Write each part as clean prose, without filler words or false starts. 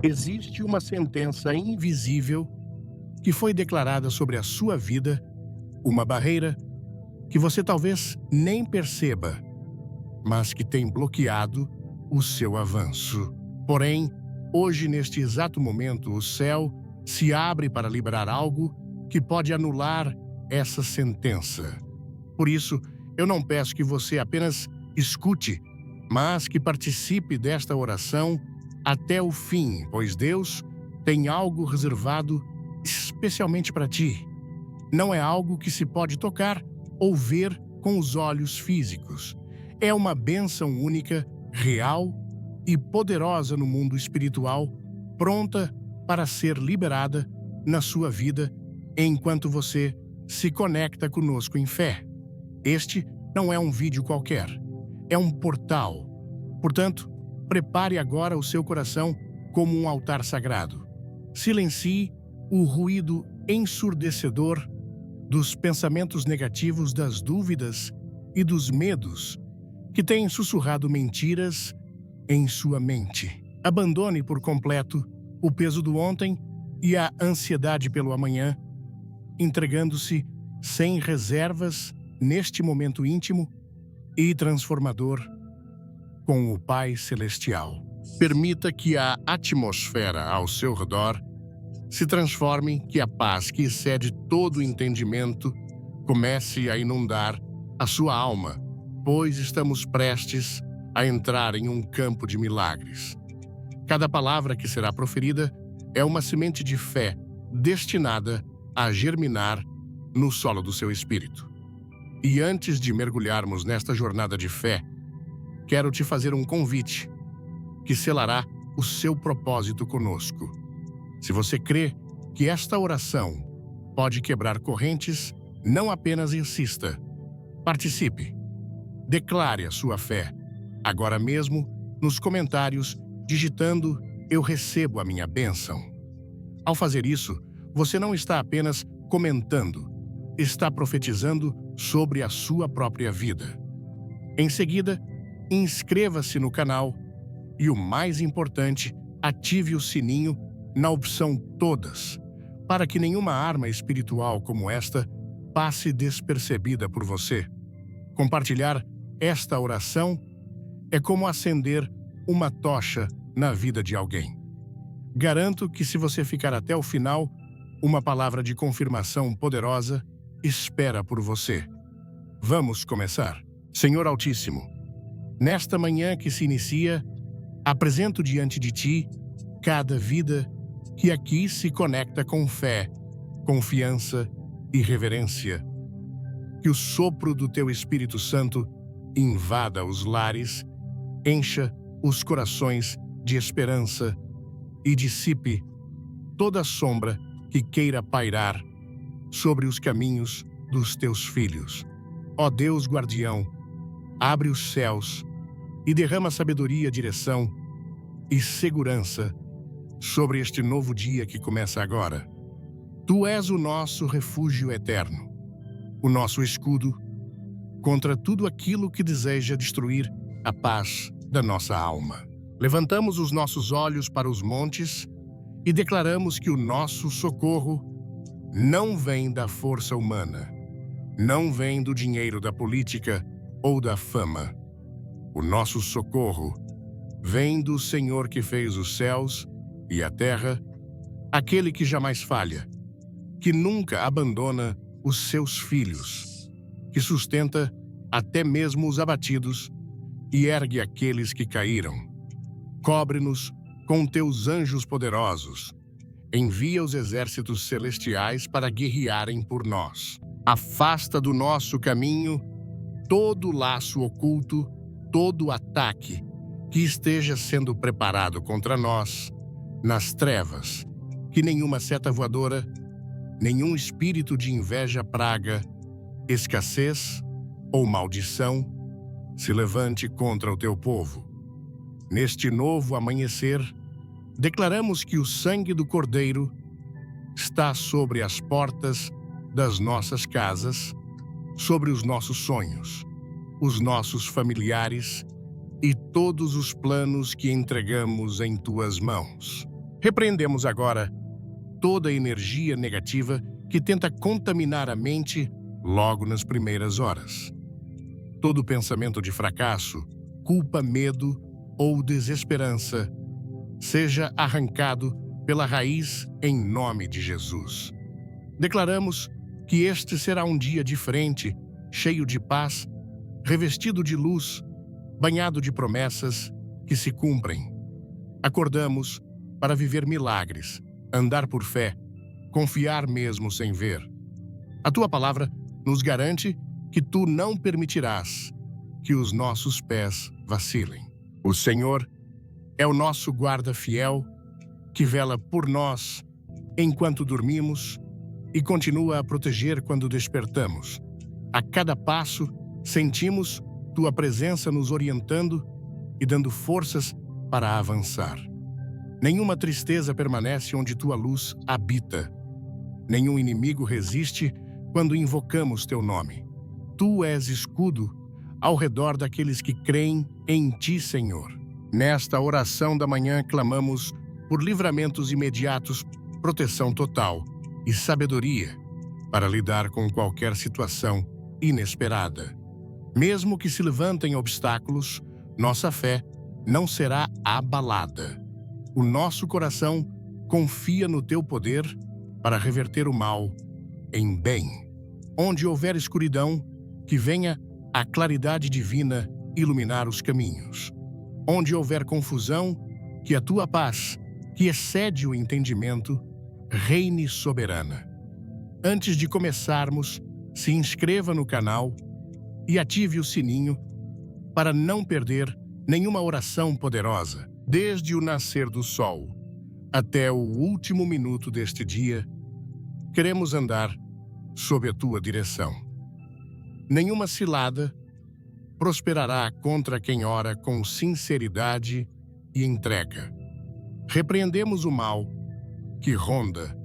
Existe uma sentença invisível que foi declarada sobre a sua vida, uma barreira que você talvez nem perceba, mas que tem bloqueado o seu avanço. Porém, hoje, neste exato momento, o céu se abre para liberar algo que pode anular essa sentença. Por isso, eu não peço que você apenas escute, mas que participe desta oração até o fim, pois Deus tem algo reservado especialmente para ti. Não é algo que se pode tocar ou ver com os olhos físicos. É uma bênção única, real e poderosa no mundo espiritual, pronta para ser liberada na sua vida enquanto você se conecta conosco em fé. Este não é um vídeo qualquer, é um portal. Portanto, prepare agora o seu coração como um altar sagrado. Silencie o ruído ensurdecedor dos pensamentos negativos, das dúvidas e dos medos que têm sussurrado mentiras em sua mente. Abandone por completo o peso do ontem e a ansiedade pelo amanhã, entregando-se sem reservas neste momento íntimo e transformador com o Pai Celestial. Permita que a atmosfera ao seu redor se transforme, que a paz que excede todo entendimento comece a inundar a sua alma, pois estamos prestes a entrar em um campo de milagres. Cada palavra que será proferida é uma semente de fé destinada a germinar no solo do seu espírito. E antes de mergulharmos nesta jornada de fé, quero te fazer um convite que selará o seu propósito conosco. Se você crê que esta oração pode quebrar correntes, não apenas insista. Participe. Declare a sua fé, agora mesmo, nos comentários, digitando "Eu recebo a minha bênção". Ao fazer isso, você não está apenas comentando, está profetizando sobre a sua própria vida. Em seguida, inscreva-se no canal e, o mais importante, ative o sininho na opção Todas, para que nenhuma arma espiritual como esta passe despercebida por você. Compartilhar esta oração é como acender uma tocha na vida de alguém. Garanto que, se você ficar até o final, uma palavra de confirmação poderosa espera por você. Vamos começar. Senhor Altíssimo, nesta manhã que se inicia, apresento diante de Ti cada vida que aqui se conecta com fé, confiança e reverência. Que o sopro do Teu Espírito Santo invada os lares, encha os corações de esperança e dissipe toda sombra que queira pairar sobre os caminhos dos Teus filhos. Ó Deus guardião, abre os céus e derrama sabedoria, direção e segurança sobre este novo dia que começa agora. Tu és o nosso refúgio eterno, o nosso escudo contra tudo aquilo que deseja destruir a paz da nossa alma. Levantamos os nossos olhos para os montes e declaramos que o nosso socorro não vem da força humana, não vem do dinheiro, da política ou da fama. O nosso socorro vem do Senhor que fez os céus e a terra, aquele que jamais falha, que nunca abandona os seus filhos, que sustenta até mesmo os abatidos e ergue aqueles que caíram. Cobre-nos com teus anjos poderosos. Envia os exércitos celestiais para guerrearem por nós. Afasta do nosso caminho todo laço oculto, todo ataque que esteja sendo preparado contra nós nas trevas. Que nenhuma seta voadora, nenhum espírito de inveja, praga, escassez ou maldição se levante contra o teu povo. Neste novo amanhecer, declaramos que o sangue do Cordeiro está sobre as portas das nossas casas, sobre os nossos sonhos, os nossos familiares e todos os planos que entregamos em tuas mãos. Repreendemos agora toda a energia negativa que tenta contaminar a mente logo nas primeiras horas. Todo pensamento de fracasso, culpa, medo ou desesperança seja arrancado pela raiz em nome de Jesus. Declaramos que este será um dia diferente, cheio de paz, revestido de luz, banhado de promessas que se cumprem. Acordamos para viver milagres, andar por fé, confiar mesmo sem ver. A tua palavra nos garante que tu não permitirás que os nossos pés vacilem. O Senhor é o nosso guarda fiel, que vela por nós enquanto dormimos e continua a proteger quando despertamos. A cada passo, sentimos tua presença nos orientando e dando forças para avançar. Nenhuma tristeza permanece onde tua luz habita. Nenhum inimigo resiste quando invocamos teu nome. Tu és escudo ao redor daqueles que creem em ti, Senhor. Nesta oração da manhã, clamamos por livramentos imediatos, proteção total e sabedoria para lidar com qualquer situação inesperada. Mesmo que se levantem obstáculos, nossa fé não será abalada. O nosso coração confia no teu poder para reverter o mal em bem. Onde houver escuridão, que venha a claridade divina iluminar os caminhos. Onde houver confusão, que a tua paz, que excede o entendimento, reine soberana. Antes de começarmos, se inscreva no canal e ative o sininho para não perder nenhuma oração poderosa. Desde o nascer do sol até o último minuto deste dia, queremos andar sob a tua direção. Nenhuma cilada prosperará contra quem ora com sinceridade e entrega. Repreendemos o mal que ronda,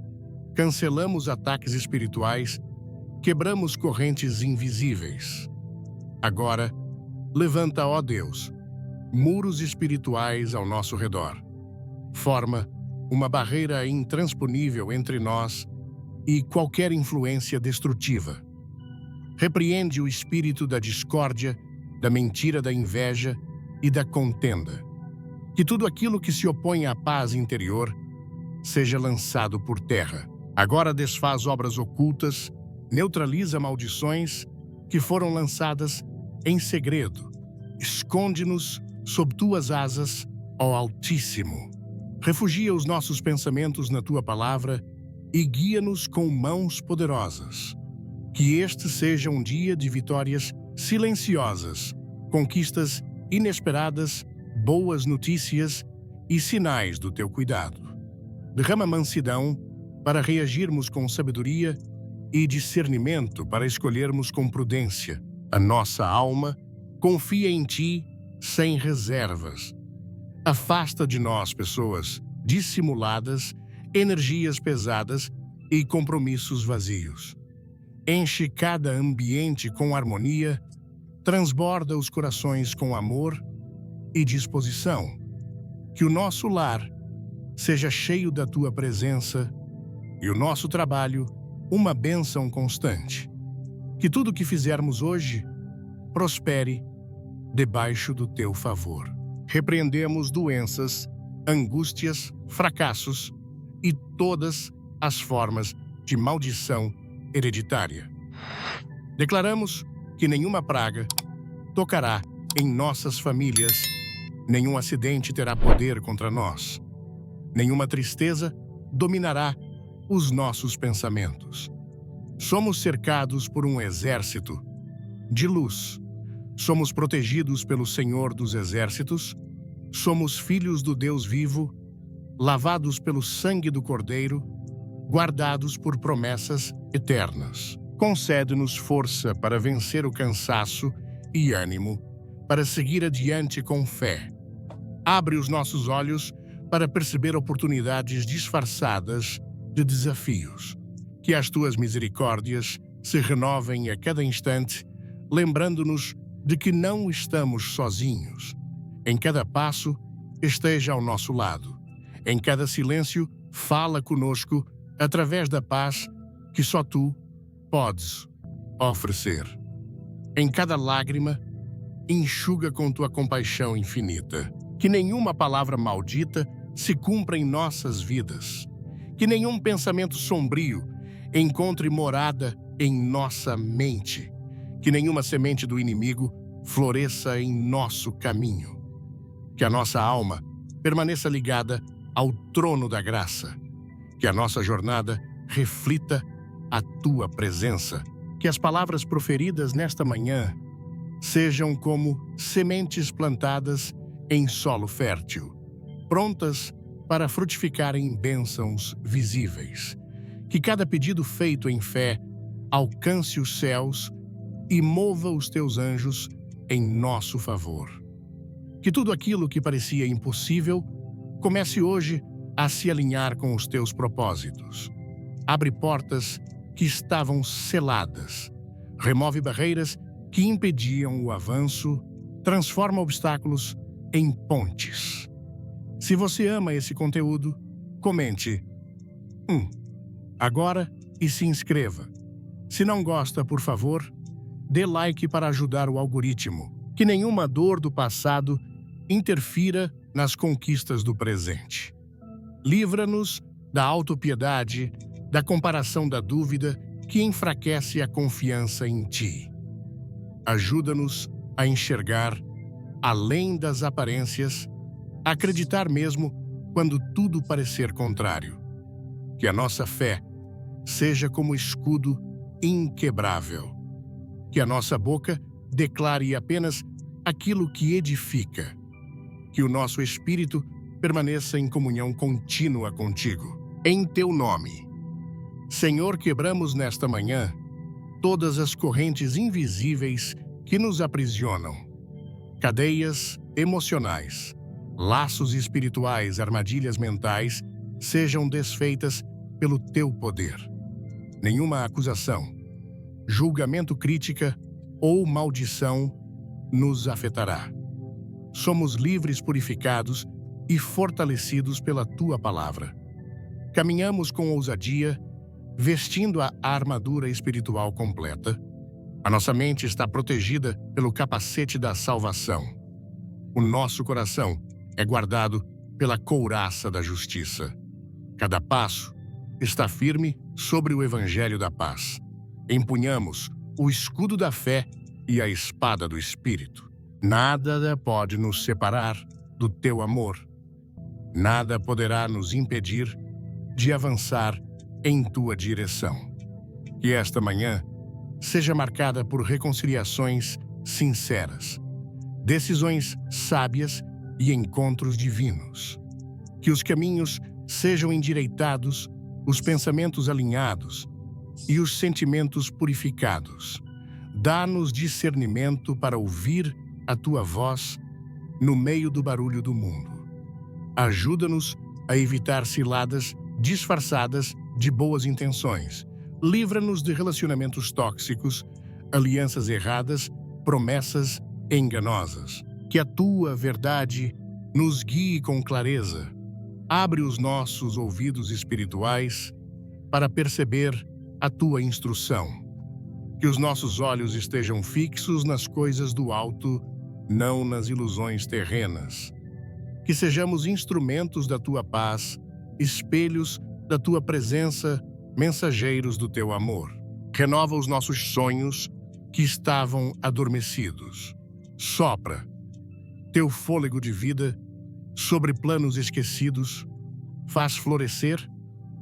cancelamos ataques espirituais, quebramos correntes invisíveis. Agora, levanta, ó Deus, muros espirituais ao nosso redor. Forma uma barreira intransponível entre nós e qualquer influência destrutiva. Repreende o espírito da discórdia, da mentira, da inveja e da contenda. Que tudo aquilo que se opõe à paz interior seja lançado por terra. Agora desfaz obras ocultas, neutraliza maldições que foram lançadas em segredo. Esconde-nos sob tuas asas, ó Altíssimo. Refugia os nossos pensamentos na tua palavra e guia-nos com mãos poderosas. Que este seja um dia de vitórias silenciosas, conquistas inesperadas, boas notícias e sinais do teu cuidado. Derrama mansidão para reagirmos com sabedoria e discernimento para escolhermos com prudência. A nossa alma confia em ti sem reservas. Afasta de nós pessoas dissimuladas, energias pesadas e compromissos vazios. Enche cada ambiente com harmonia, transborda os corações com amor e disposição. Que o nosso lar seja cheio da tua presença e o nosso trabalho uma bênção constante. Que tudo que fizermos hoje prospere debaixo do teu favor. Repreendemos doenças, angústias, fracassos e todas as formas de maldição hereditária. Declaramos que nenhuma praga tocará em nossas famílias, nenhum acidente terá poder contra nós, nenhuma tristeza dominará os nossos pensamentos. Somos cercados por um exército de luz. Somos protegidos pelo Senhor dos Exércitos. Somos filhos do Deus vivo, lavados pelo sangue do Cordeiro, guardados por promessas eternas. Concede-nos força para vencer o cansaço e ânimo, para seguir adiante com fé. Abre os nossos olhos para perceber oportunidades disfarçadas de desafios. Que as tuas misericórdias se renovem a cada instante, lembrando-nos de que não estamos sozinhos. Em cada passo, esteja ao nosso lado. Em cada silêncio, fala conosco através da paz que só tu podes oferecer. Em cada lágrima, enxuga com tua compaixão infinita. Que nenhuma palavra maldita se cumpra em nossas vidas. Que nenhum pensamento sombrio encontre morada em nossa mente. Que nenhuma semente do inimigo floresça em nosso caminho. Que a nossa alma permaneça ligada ao trono da graça. Que a nossa jornada reflita a tua presença. Que as palavras proferidas nesta manhã sejam como sementes plantadas em solo fértil, prontas para frutificarem em bênçãos visíveis. Que cada pedido feito em fé alcance os céus e mova os teus anjos em nosso favor. Que tudo aquilo que parecia impossível comece hoje a se alinhar com os teus propósitos. Abre portas que estavam seladas, remove barreiras que impediam o avanço, transforma obstáculos em pontes. Se você ama esse conteúdo, comente agora e se inscreva. Se não gosta, por favor, dê like para ajudar o algoritmo. Que nenhuma dor do passado interfira nas conquistas do presente. Livra-nos da autopiedade, da comparação da dúvida que enfraquece a confiança em ti. Ajuda-nos a enxergar além das aparências, a acreditar mesmo quando tudo parecer contrário. Que a nossa fé seja como escudo inquebrável. Que a nossa boca declare apenas aquilo que edifica. Que o nosso espírito permaneça em comunhão contínua contigo. Em teu nome, Senhor, quebramos nesta manhã todas as correntes invisíveis que nos aprisionam. Cadeias emocionais, laços espirituais, armadilhas mentais sejam desfeitas pelo teu poder. Nenhuma acusação, julgamento, crítica ou maldição nos afetará. Somos livres, purificados e fortalecidos pela tua palavra. Caminhamos com ousadia, vestindo a armadura espiritual completa. A nossa mente está protegida pelo capacete da salvação. O nosso coração é guardado pela couraça da justiça. Cada passo está firme sobre o evangelho da paz. Empunhamos o escudo da fé e a espada do Espírito. Nada pode nos separar do teu amor. Nada poderá nos impedir de avançar em tua direção. Que esta manhã seja marcada por reconciliações sinceras, decisões sábias e encontros divinos. Que os caminhos sejam endireitados, os pensamentos alinhados e os sentimentos purificados. Dá-nos discernimento para ouvir a tua voz no meio do barulho do mundo. Ajuda-nos a evitar ciladas disfarçadas de boas intenções. Livra-nos de relacionamentos tóxicos, alianças erradas, promessas enganosas. Que a tua verdade nos guie com clareza. Abre os nossos ouvidos espirituais para perceber a tua instrução. Que os nossos olhos estejam fixos nas coisas do alto, não nas ilusões terrenas. Que sejamos instrumentos da tua paz, espelhos da tua presença, mensageiros do teu amor. Renova os nossos sonhos que estavam adormecidos. Sopra teu fôlego de vida sobre planos esquecidos. Faz florescer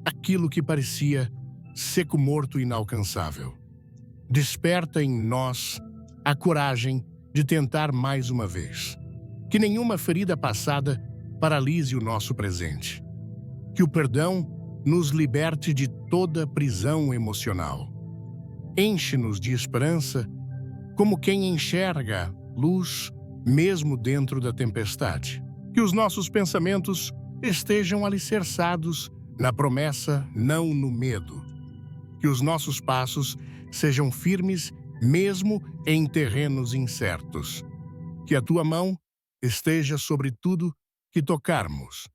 aquilo que parecia seco, morto e inalcançável. Desperta em nós a coragem de tentar mais uma vez. Que nenhuma ferida passada paralise o nosso presente. Que o perdão nos liberte de toda prisão emocional. Enche-nos de esperança, como quem enxerga luz mesmo dentro da tempestade. Que os nossos pensamentos estejam alicerçados na promessa, não no medo. Que os nossos passos sejam firmes mesmo em terrenos incertos. Que a tua mão esteja sobre tudo que tocarmos,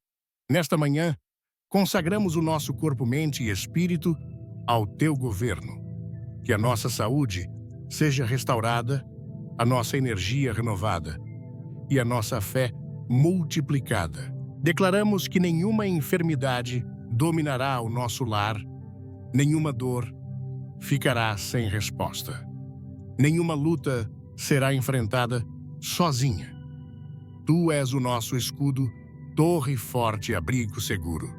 Nesta manhã, consagramos o nosso corpo, mente e espírito ao teu governo. Que a nossa saúde seja restaurada, a nossa energia renovada e a nossa fé multiplicada. Declaramos que nenhuma enfermidade dominará o nosso lar, nenhuma dor ficará sem resposta. Nenhuma luta será enfrentada sozinha. Tu és o nosso escudo, torre forte e abrigo seguro.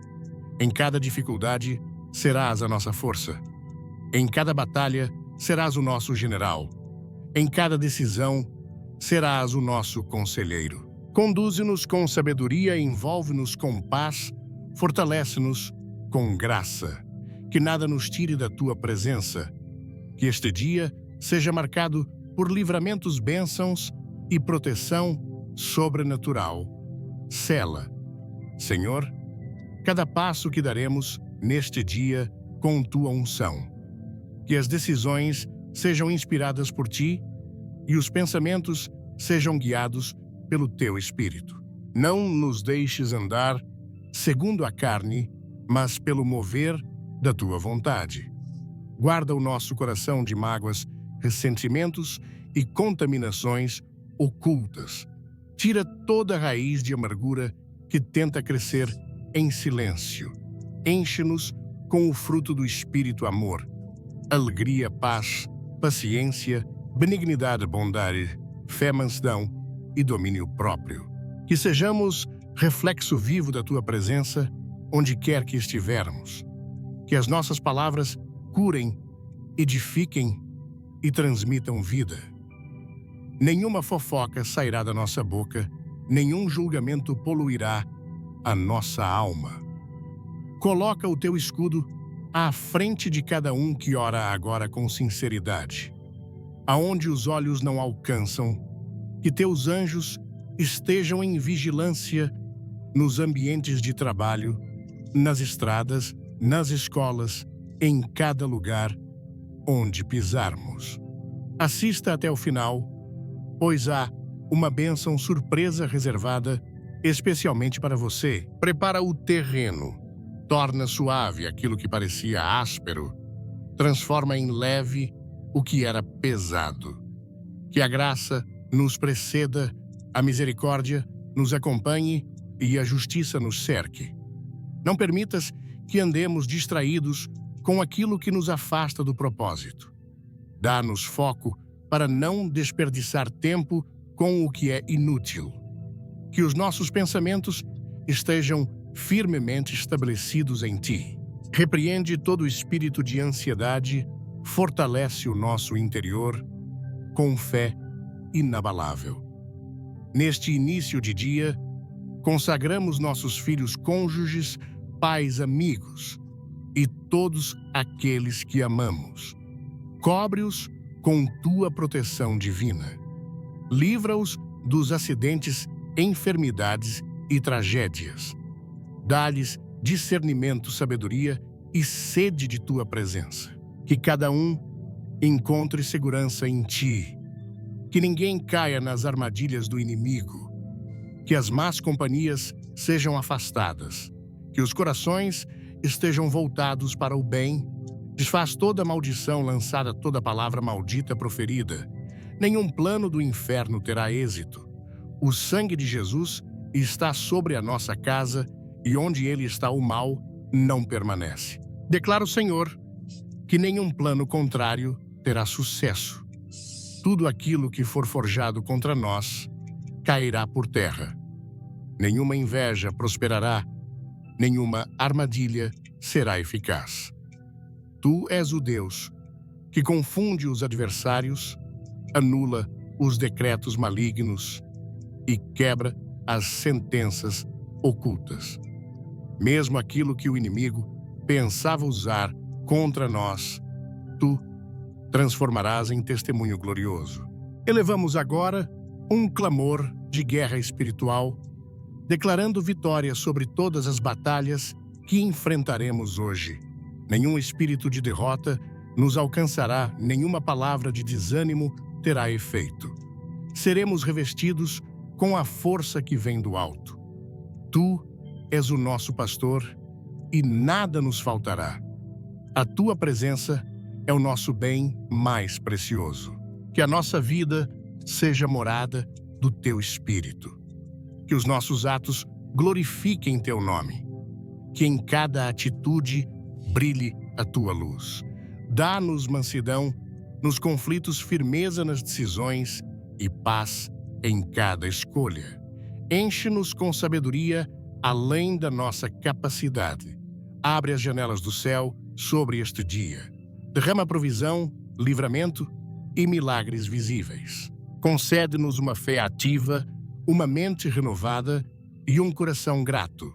Em cada dificuldade, serás a nossa força. Em cada batalha, serás o nosso general. Em cada decisão, serás o nosso conselheiro. Conduze-nos com sabedoria, envolve-nos com paz, fortalece-nos com graça. Que nada nos tire da tua presença. Que este dia seja marcado por livramentos, bênçãos e proteção sobrenatural. Sela, Senhor, cada passo que daremos neste dia com tua unção. Que as decisões sejam inspiradas por ti e os pensamentos sejam guiados pelo teu Espírito. Não nos deixes andar segundo a carne, mas pelo mover da tua vontade. Guarda o nosso coração de mágoas, ressentimentos e contaminações ocultas. Tira toda a raiz de amargura que tenta crescer em silêncio. Enche-nos com o fruto do Espírito: amor, alegria, paz, paciência, benignidade, bondade, fé, mansidão e domínio próprio. Que sejamos reflexo vivo da tua presença onde quer que estivermos. Que as nossas palavras curem, edifiquem e transmitam vida. Nenhuma fofoca sairá da nossa boca, nenhum julgamento poluirá a nossa alma. Coloca o teu escudo à frente de cada um que ora agora com sinceridade. Aonde os olhos não alcançam, que teus anjos estejam em vigilância nos ambientes de trabalho, nas estradas, nas escolas, em cada lugar onde pisarmos. Assista até o final, pois há uma bênção surpresa reservada especialmente para você. Prepara o terreno, torna suave aquilo que parecia áspero, transforma em leve o que era pesado. Que a graça nos preceda, a misericórdia nos acompanhe e a justiça nos cerque. Não permitas que andemos distraídos com aquilo que nos afasta do propósito. Dá-nos foco para não desperdiçar tempo com o que é inútil. Que os nossos pensamentos estejam firmemente estabelecidos em ti. Repreende todo espírito de ansiedade, fortalece o nosso interior com fé inabalável. Neste início de dia, consagramos nossos filhos, cônjuges, pais, amigos e todos aqueles que amamos. Cobre-os com tua proteção divina. Livra-os dos acidentes, enfermidades e tragédias. Dá-lhes discernimento, sabedoria e sede de tua presença. Que cada um encontre segurança em ti. Que ninguém caia nas armadilhas do inimigo. Que as más companhias sejam afastadas. Que os corações estejam voltados para o bem. Desfaz toda maldição lançada, toda palavra maldita proferida. Nenhum plano do inferno terá êxito. O sangue de Jesus está sobre a nossa casa e onde ele está o mal não permanece. Declara o Senhor que nenhum plano contrário terá sucesso. Tudo aquilo que for forjado contra nós cairá por terra. Nenhuma inveja prosperará, nenhuma armadilha será eficaz. Tu és o Deus que confunde os adversários, anula os decretos malignos e quebra as sentenças ocultas. Mesmo aquilo que o inimigo pensava usar contra nós, tu transformarás em testemunho glorioso. Elevamos agora um clamor de guerra espiritual, declarando vitória sobre todas as batalhas que enfrentaremos hoje. Nenhum espírito de derrota nos alcançará, nenhuma palavra de desânimo terá efeito. Seremos revestidos com a força que vem do alto. Tu és o nosso pastor e nada nos faltará. A tua presença é o nosso bem mais precioso. Que a nossa vida seja morada do teu Espírito. Que os nossos atos glorifiquem teu nome. Que em cada atitude brilhe a tua luz. Dá-nos mansidão nos conflitos, firmeza nas decisões e paz em cada escolha. Enche-nos com sabedoria além da nossa capacidade. Abre as janelas do céu sobre este dia. Derrama provisão, livramento e milagres visíveis. Concede-nos uma fé ativa, uma mente renovada e um coração grato.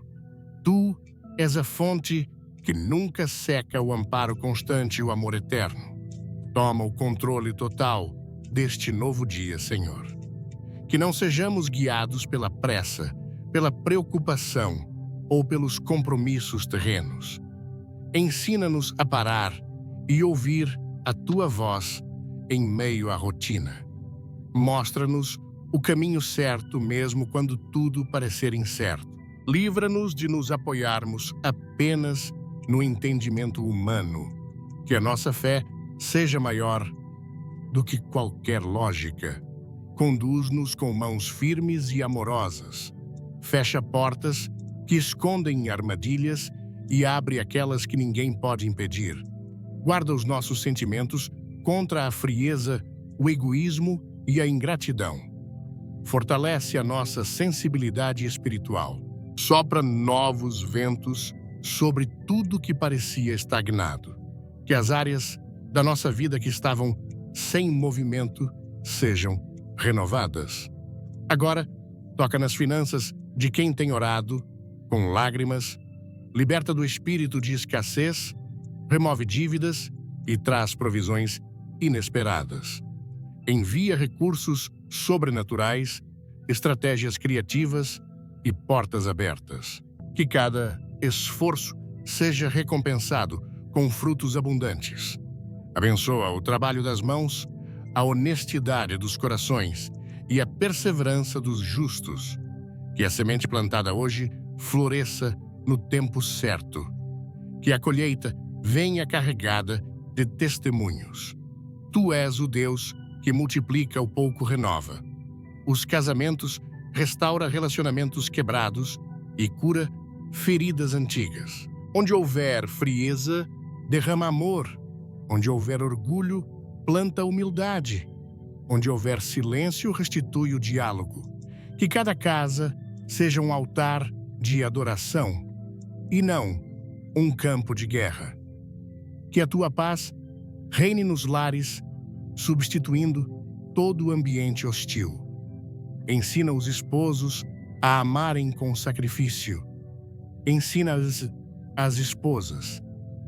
Tu és a fonte que nunca seca, o amparo constante e o amor eterno. Toma o controle total deste novo dia, Senhor. Que não sejamos guiados pela pressa, pela preocupação ou pelos compromissos terrenos. Ensina-nos a parar e ouvir a tua voz em meio à rotina. Mostra-nos o caminho certo mesmo quando tudo parecer incerto. Livra-nos de nos apoiarmos apenas no entendimento humano. Que a nossa fé seja maior do que qualquer lógica. Conduz-nos com mãos firmes e amorosas. Fecha portas que escondem armadilhas e abre aquelas que ninguém pode impedir. Guarda os nossos sentimentos contra a frieza, o egoísmo e a ingratidão. Fortalece a nossa sensibilidade espiritual. Sopra novos ventos sobre tudo que parecia estagnado. Que as áreas da nossa vida que estavam sem movimento sejam renovadas. Agora, toca nas finanças de quem tem orado, com lágrimas, liberta do espírito de escassez, remove dívidas e traz provisões inesperadas. Envia recursos sobrenaturais, estratégias criativas e portas abertas. Que cada esforço seja recompensado com frutos abundantes. Abençoa o trabalho das mãos, a honestidade dos corações e a perseverança dos justos. Que a semente plantada hoje floresça no tempo certo. Que a colheita venha carregada de testemunhos. Tu és o Deus que multiplica o pouco renova. Os casamentos restaura relacionamentos quebrados e cura feridas antigas. Onde houver frieza, derrama amor. Onde houver orgulho, planta humildade. Onde houver silêncio, restitui o diálogo. Que cada casa seja um altar de adoração e não um campo de guerra. Que a tua paz reine nos lares, substituindo todo o ambiente hostil. Ensina os esposos a amarem com sacrifício. Ensina as esposas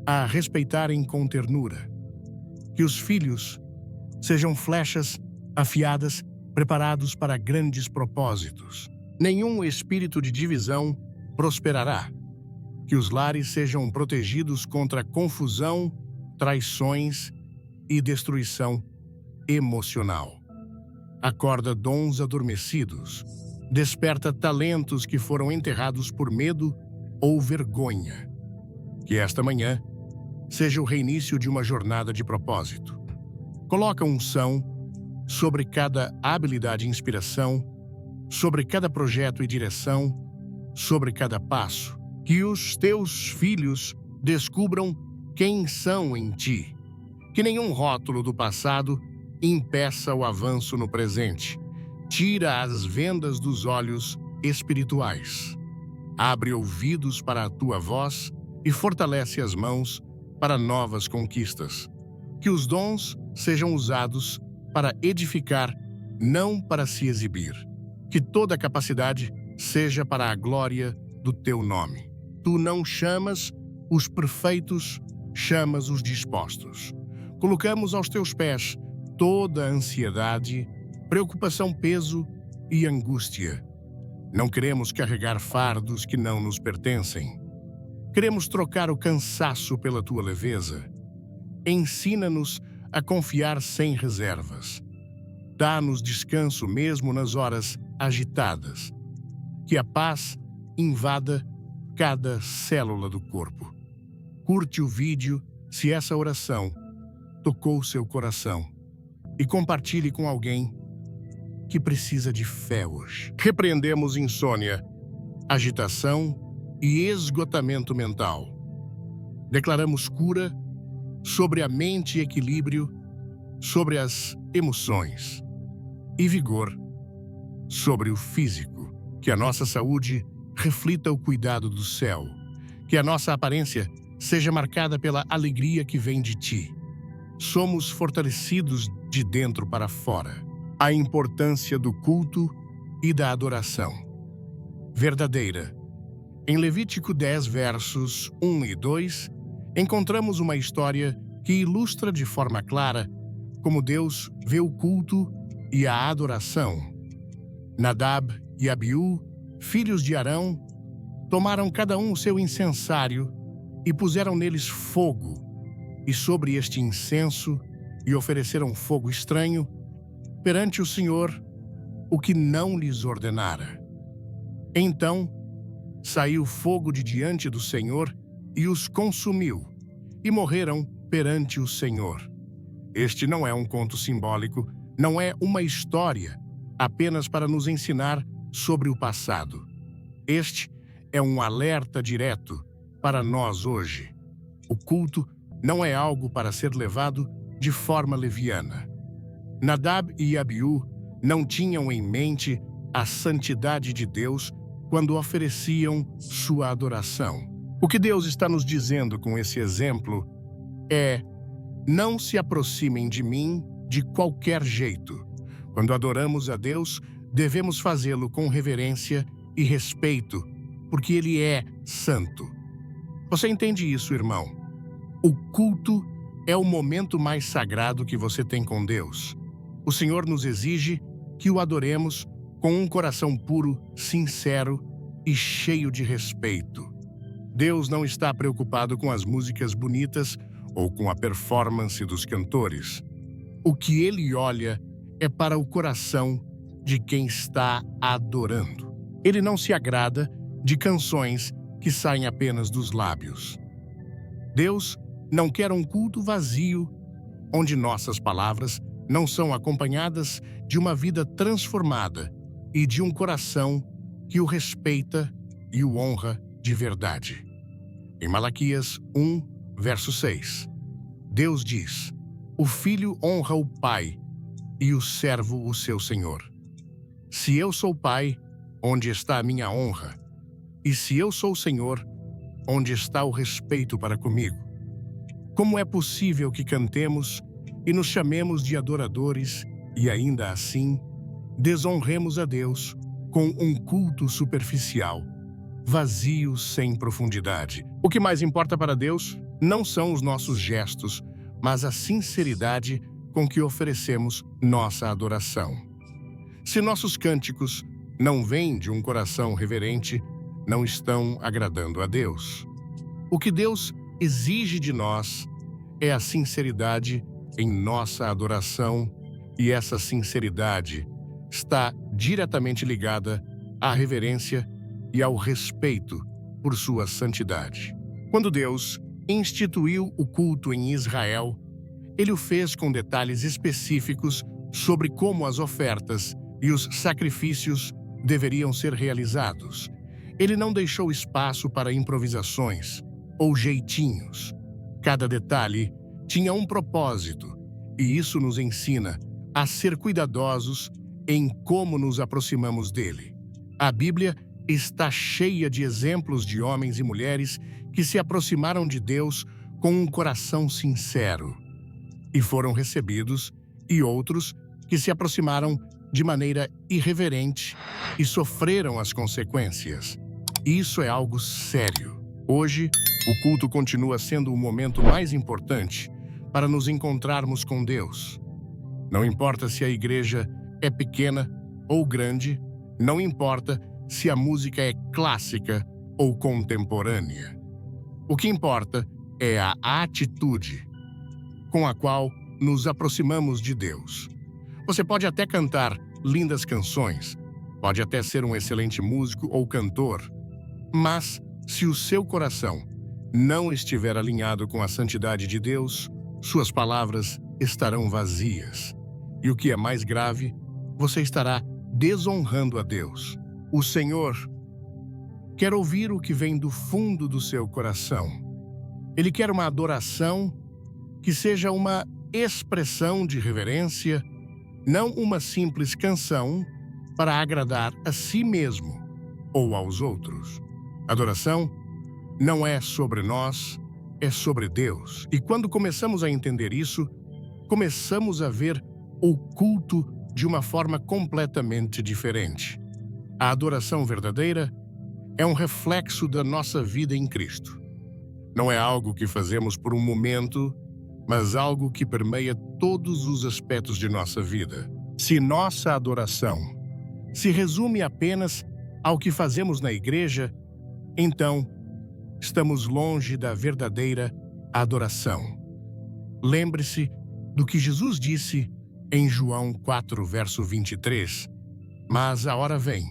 a respeitarem com ternura. Que os filhos sejam flechas afiadas, preparados para grandes propósitos. Nenhum espírito de divisão prosperará. Que os lares sejam protegidos contra confusão, traições e destruição emocional. Acorda dons adormecidos. Desperta talentos que foram enterrados por medo ou vergonha. Que esta manhã seja o reinício de uma jornada de propósito. Coloca unção sobre cada habilidade e inspiração, sobre cada projeto e direção, sobre cada passo. Que os teus filhos descubram quem são em ti. Que nenhum rótulo do passado impeça o avanço no presente. Tira as vendas dos olhos espirituais. Abre ouvidos para a tua voz e fortalece as mãos para novas conquistas. Que os dons sejam usados para edificar, não para se exibir. Que toda capacidade seja para a glória do teu nome. Tu não chamas os perfeitos, chamas os dispostos. Colocamos aos teus pés toda a ansiedade, preocupação, peso e angústia. Não queremos carregar fardos que não nos pertencem. Queremos trocar o cansaço pela tua leveza. Ensina-nos a confiar sem reservas. Dá-nos descanso mesmo nas horas agitadas. Que a paz invada cada célula do corpo. Curte o vídeo se essa oração tocou seu coração e compartilhe com alguém que precisa de fé hoje. Repreendemos insônia, agitação e esgotamento mental. Declaramos cura sobre a mente e equilíbrio, sobre as emoções e vigor sobre o físico. Que a nossa saúde reflita o cuidado do céu. Que a nossa aparência seja marcada pela alegria que vem de ti. Somos fortalecidos de dentro para fora. A importância do culto e da adoração verdadeira. Em Levítico 10, versos 1 e 2, encontramos uma história que ilustra de forma clara como Deus vê o culto e a adoração. Nadab e Abiú, filhos de Arão, tomaram cada um o seu incensário e puseram neles fogo, e sobre este incenso e ofereceram fogo estranho perante o Senhor, o que não lhes ordenara. Então saiu fogo de diante do Senhor e os consumiu, e morreram perante o Senhor. Este não é um conto simbólico, não é uma história apenas para nos ensinar sobre o passado. Este é um alerta direto para nós hoje. O culto não é algo para ser levado de forma leviana. Nadab e Abiú não tinham em mente a santidade de Deus quando ofereciam sua adoração. O que Deus está nos dizendo com esse exemplo é: não se aproximem de mim de qualquer jeito. Quando adoramos a Deus, devemos fazê-lo com reverência e respeito, porque Ele é santo. Você entende isso, irmão? O culto é o momento mais sagrado que você tem com Deus. O Senhor nos exige que o adoremos com um coração puro, sincero e cheio de respeito. Deus não está preocupado com as músicas bonitas ou com a performance dos cantores. O que Ele olha é para o coração de quem está adorando. Ele não se agrada de canções que saem apenas dos lábios. Deus não quer um culto vazio, onde nossas palavras não são acompanhadas de uma vida transformada e de um coração que o respeita e o honra de verdade. Em Malaquias 1, verso 6, Deus diz: o filho honra o pai e o servo o seu senhor. Se eu sou pai, onde está a minha honra? E se eu sou senhor, onde está o respeito para comigo? Como é possível que cantemos e nos chamemos de adoradores e ainda assim desonremos a Deus com um culto superficial, vazio, sem profundidade? O que mais importa para Deus não são os nossos gestos, mas a sinceridade com que oferecemos nossa adoração. Se nossos cânticos não vêm de um coração reverente, não estão agradando a Deus. O que Deus exige de nós é a sinceridade em nossa adoração, e essa sinceridade está diretamente ligada à reverência e ao respeito por sua santidade. Quando Deus instituiu o culto em Israel, Ele o fez com detalhes específicos sobre como as ofertas e os sacrifícios deveriam ser realizados. Ele não deixou espaço para improvisações ou jeitinhos. Cada detalhe tinha um propósito, e isso nos ensina a ser cuidadosos em como nos aproximamos dele. A Bíblia está cheia de exemplos de homens e mulheres que se aproximaram de Deus com um coração sincero e foram recebidos, e outros que se aproximaram de maneira irreverente e sofreram as consequências. Isso é algo sério. Hoje, o culto continua sendo o momento mais importante para nos encontrarmos com Deus. Não importa se a igreja é pequena ou grande, não importa se a música é clássica ou contemporânea. O que importa é a atitude com a qual nos aproximamos de Deus. Você pode até cantar lindas canções, pode até ser um excelente músico ou cantor, mas Se o seu coração não estiver alinhado com a santidade de Deus, suas palavras estarão vazias. E o que é mais grave, você estará desonrando a Deus. O Senhor quer ouvir o que vem do fundo do seu coração. Ele quer uma adoração que seja uma expressão de reverência, não uma simples canção para agradar a si mesmo ou aos outros. Adoração não é sobre nós, é sobre Deus. E quando começamos a entender isso, começamos a ver o culto de uma forma completamente diferente. A adoração verdadeira é um reflexo da nossa vida em Cristo. Não é algo que fazemos por um momento, mas algo que permeia todos os aspectos de nossa vida. Se nossa adoração se resume apenas ao que fazemos na igreja, então estamos longe da verdadeira adoração. Lembre-se do que Jesus disse em João 4, verso 23. Mas a hora vem,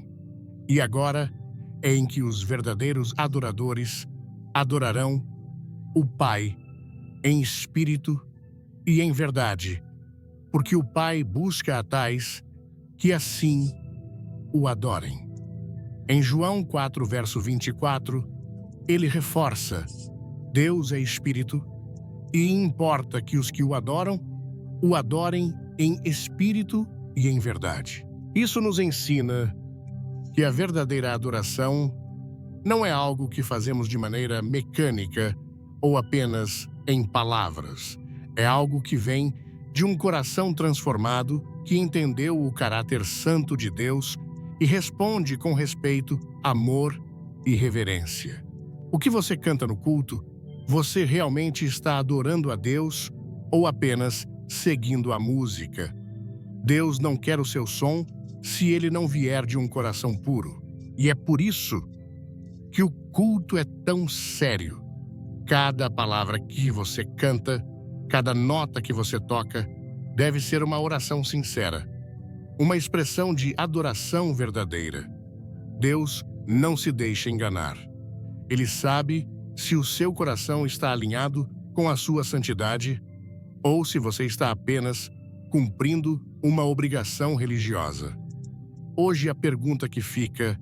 e agora é em que os verdadeiros adoradores adorarão o Pai em espírito e em verdade, porque o Pai busca a tais que assim o adorem. Em João 4, verso 24, ele reforça: Deus é espírito, e importa que os que o adorem em espírito e em verdade. Isso nos ensina que a verdadeira adoração não é algo que fazemos de maneira mecânica ou apenas em palavras. É algo que vem de um coração transformado que entendeu o caráter santo de Deus e responde com respeito, amor e reverência. O que você canta no culto, você realmente está adorando a Deus ou apenas seguindo a música? Deus não quer o seu som se ele não vier de um coração puro. E é por isso que o culto é tão sério. Cada palavra que você canta, cada nota que você toca, deve ser uma oração sincera, uma expressão de adoração verdadeira. Deus não se deixa enganar. Ele sabe se o seu coração está alinhado com a sua santidade ou se você está apenas cumprindo uma obrigação religiosa. Hoje a pergunta que fica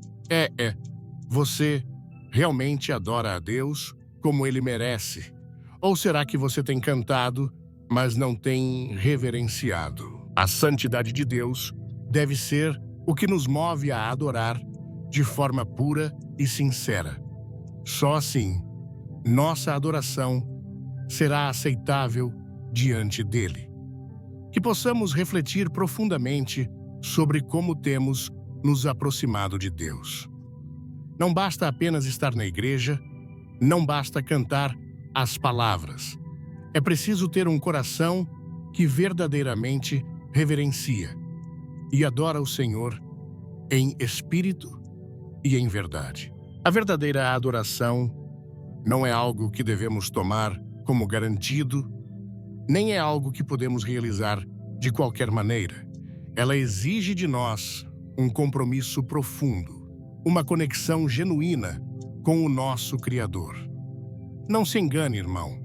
você realmente adora a Deus como Ele merece? Ou será que você tem cantado, mas não tem reverenciado? A santidade de Deus deve ser o que nos move a adorar de forma pura e sincera. Só assim, nossa adoração será aceitável diante dele. Que possamos refletir profundamente sobre como temos nos aproximado de Deus. Não basta apenas estar na igreja, não basta cantar as palavras. É preciso ter um coração que verdadeiramente reverencia e adora o Senhor em espírito e em verdade. A verdadeira adoração não é algo que devemos tomar como garantido, nem é algo que podemos realizar de qualquer maneira. Ela exige de nós um compromisso profundo, uma conexão genuína com o nosso Criador. Não se engane, irmão.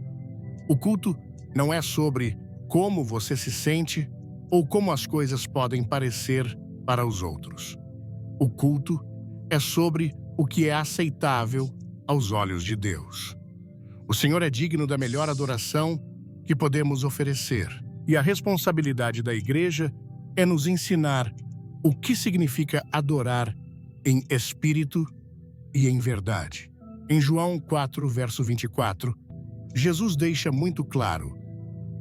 O culto não é sobre como você se sente ou como as coisas podem parecer para os outros. O culto é sobre o que é aceitável aos olhos de Deus. O Senhor é digno da melhor adoração que podemos oferecer. E a responsabilidade da igreja é nos ensinar o que significa adorar em espírito e em verdade. Em João 4, verso 24, Jesus deixa muito claro: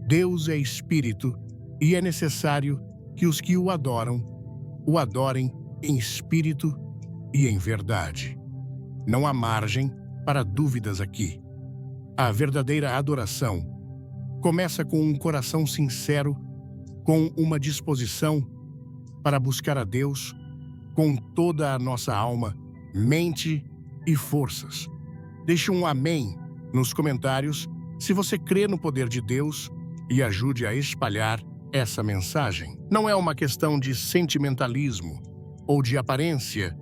Deus é espírito e é necessário que os que o adorem em espírito e em verdade. Não há margem para dúvidas aqui. A verdadeira adoração começa com um coração sincero, com uma disposição para buscar a Deus com toda a nossa alma, mente e forças. Deixe um amém nos comentários se você crê no poder de Deus e ajude a espalhar essa mensagem. Não é uma questão de sentimentalismo ou de aparência,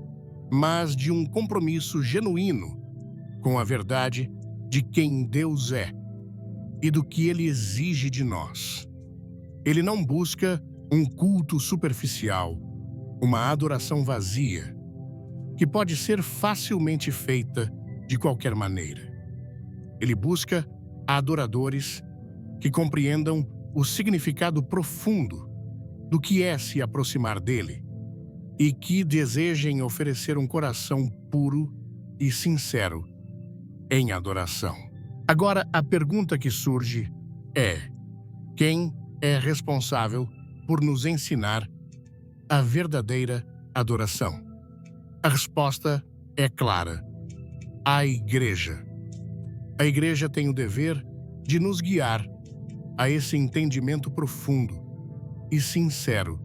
mas de um compromisso genuíno com a verdade de quem Deus é e do que Ele exige de nós. Ele não busca um culto superficial, uma adoração vazia, que pode ser facilmente feita de qualquer maneira. Ele busca adoradores que compreendam o significado profundo do que é se aproximar dele e que desejem oferecer um coração puro e sincero em adoração. Agora, a pergunta que surge é: quem é responsável por nos ensinar a verdadeira adoração? A resposta é clara: a Igreja. A Igreja tem o dever de nos guiar a esse entendimento profundo e sincero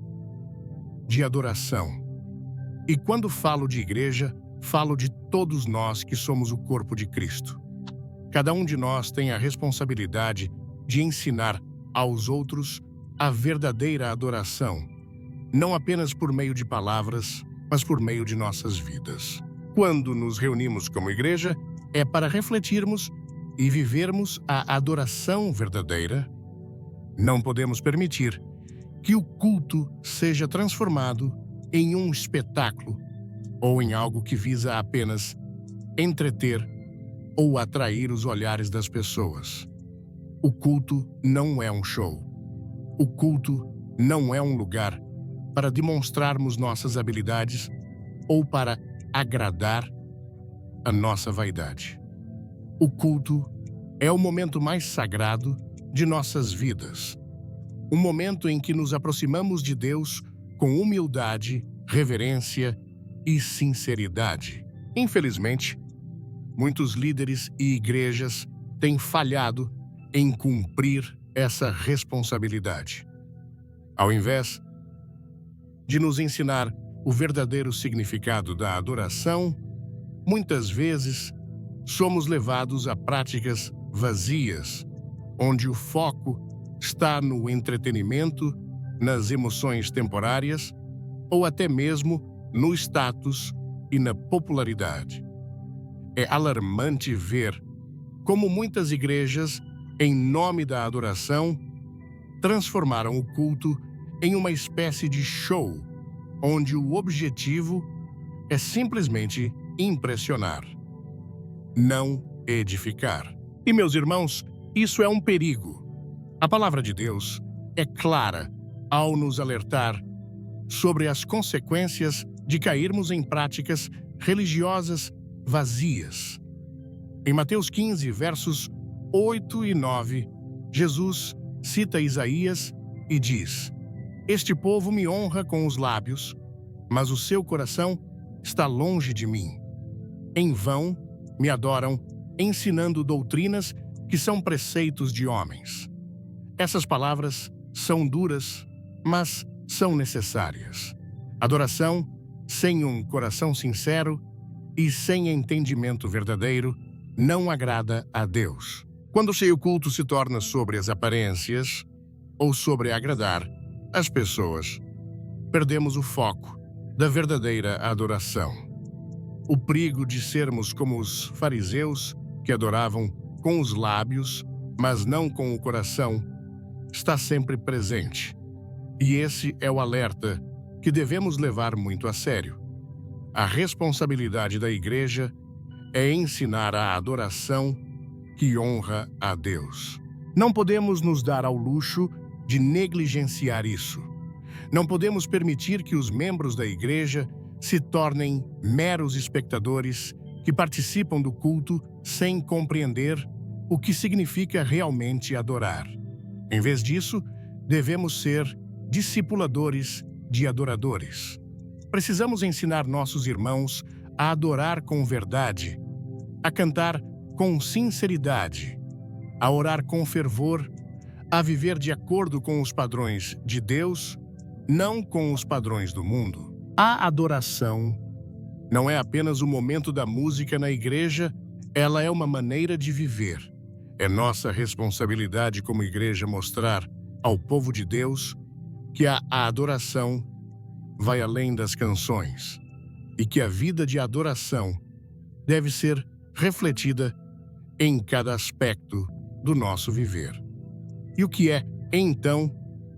de adoração. E quando falo de Igreja, falo de todos nós que somos o corpo de Cristo. Cada um de nós tem a responsabilidade de ensinar aos outros a verdadeira adoração, não apenas por meio de palavras, mas por meio de nossas vidas. Quando nos reunimos como igreja, é para refletirmos e vivermos a adoração verdadeira. Não podemos permitir que o culto seja transformado em um espetáculo ou em algo que visa apenas entreter ou atrair os olhares das pessoas. O culto não é um show. O culto não é um lugar para demonstrarmos nossas habilidades ou para agradar a nossa vaidade. O culto é o momento mais sagrado de nossas vidas. Um momento em que nos aproximamos de Deus com humildade, reverência e sinceridade. Infelizmente, muitos líderes e igrejas têm falhado em cumprir essa responsabilidade. Ao invés de nos ensinar o verdadeiro significado da adoração, muitas vezes somos levados a práticas vazias, onde o foco está no entretenimento, nas emoções temporárias ou até mesmo no status e na popularidade. É alarmante ver como muitas igrejas, em nome da adoração, transformaram o culto em uma espécie de show, onde o objetivo é simplesmente impressionar, não edificar. E, meus irmãos, isso é um perigo. A palavra de Deus é clara ao nos alertar sobre as consequências de cairmos em práticas religiosas vazias. Em Mateus 15, versos 8 e 9, Jesus cita Isaías e diz: "Este povo me honra com os lábios, mas o seu coração está longe de mim. Em vão me adoram, ensinando doutrinas que são preceitos de homens." Essas palavras são duras, mas são necessárias. Adoração sem um coração sincero e sem entendimento verdadeiro não agrada a Deus. Quando o culto se torna sobre as aparências ou sobre agradar as pessoas, perdemos o foco da verdadeira adoração. O perigo de sermos como os fariseus, que adoravam com os lábios, mas não com o coração, está sempre presente. E esse é o alerta que devemos levar muito a sério. A responsabilidade da igreja é ensinar a adoração que honra a Deus. Não podemos nos dar ao luxo de negligenciar isso. Não podemos permitir que os membros da igreja se tornem meros espectadores que participam do culto sem compreender o que significa realmente adorar. Em vez disso, devemos ser discipuladores de adoradores. Precisamos ensinar nossos irmãos a adorar com verdade, a cantar com sinceridade, a orar com fervor, a viver de acordo com os padrões de Deus, não com os padrões do mundo. A adoração não é apenas o momento da música na igreja, ela é uma maneira de viver. É nossa responsabilidade como igreja mostrar ao povo de Deus que a adoração vai além das canções e que a vida de adoração deve ser refletida em cada aspecto do nosso viver. E o que é, então,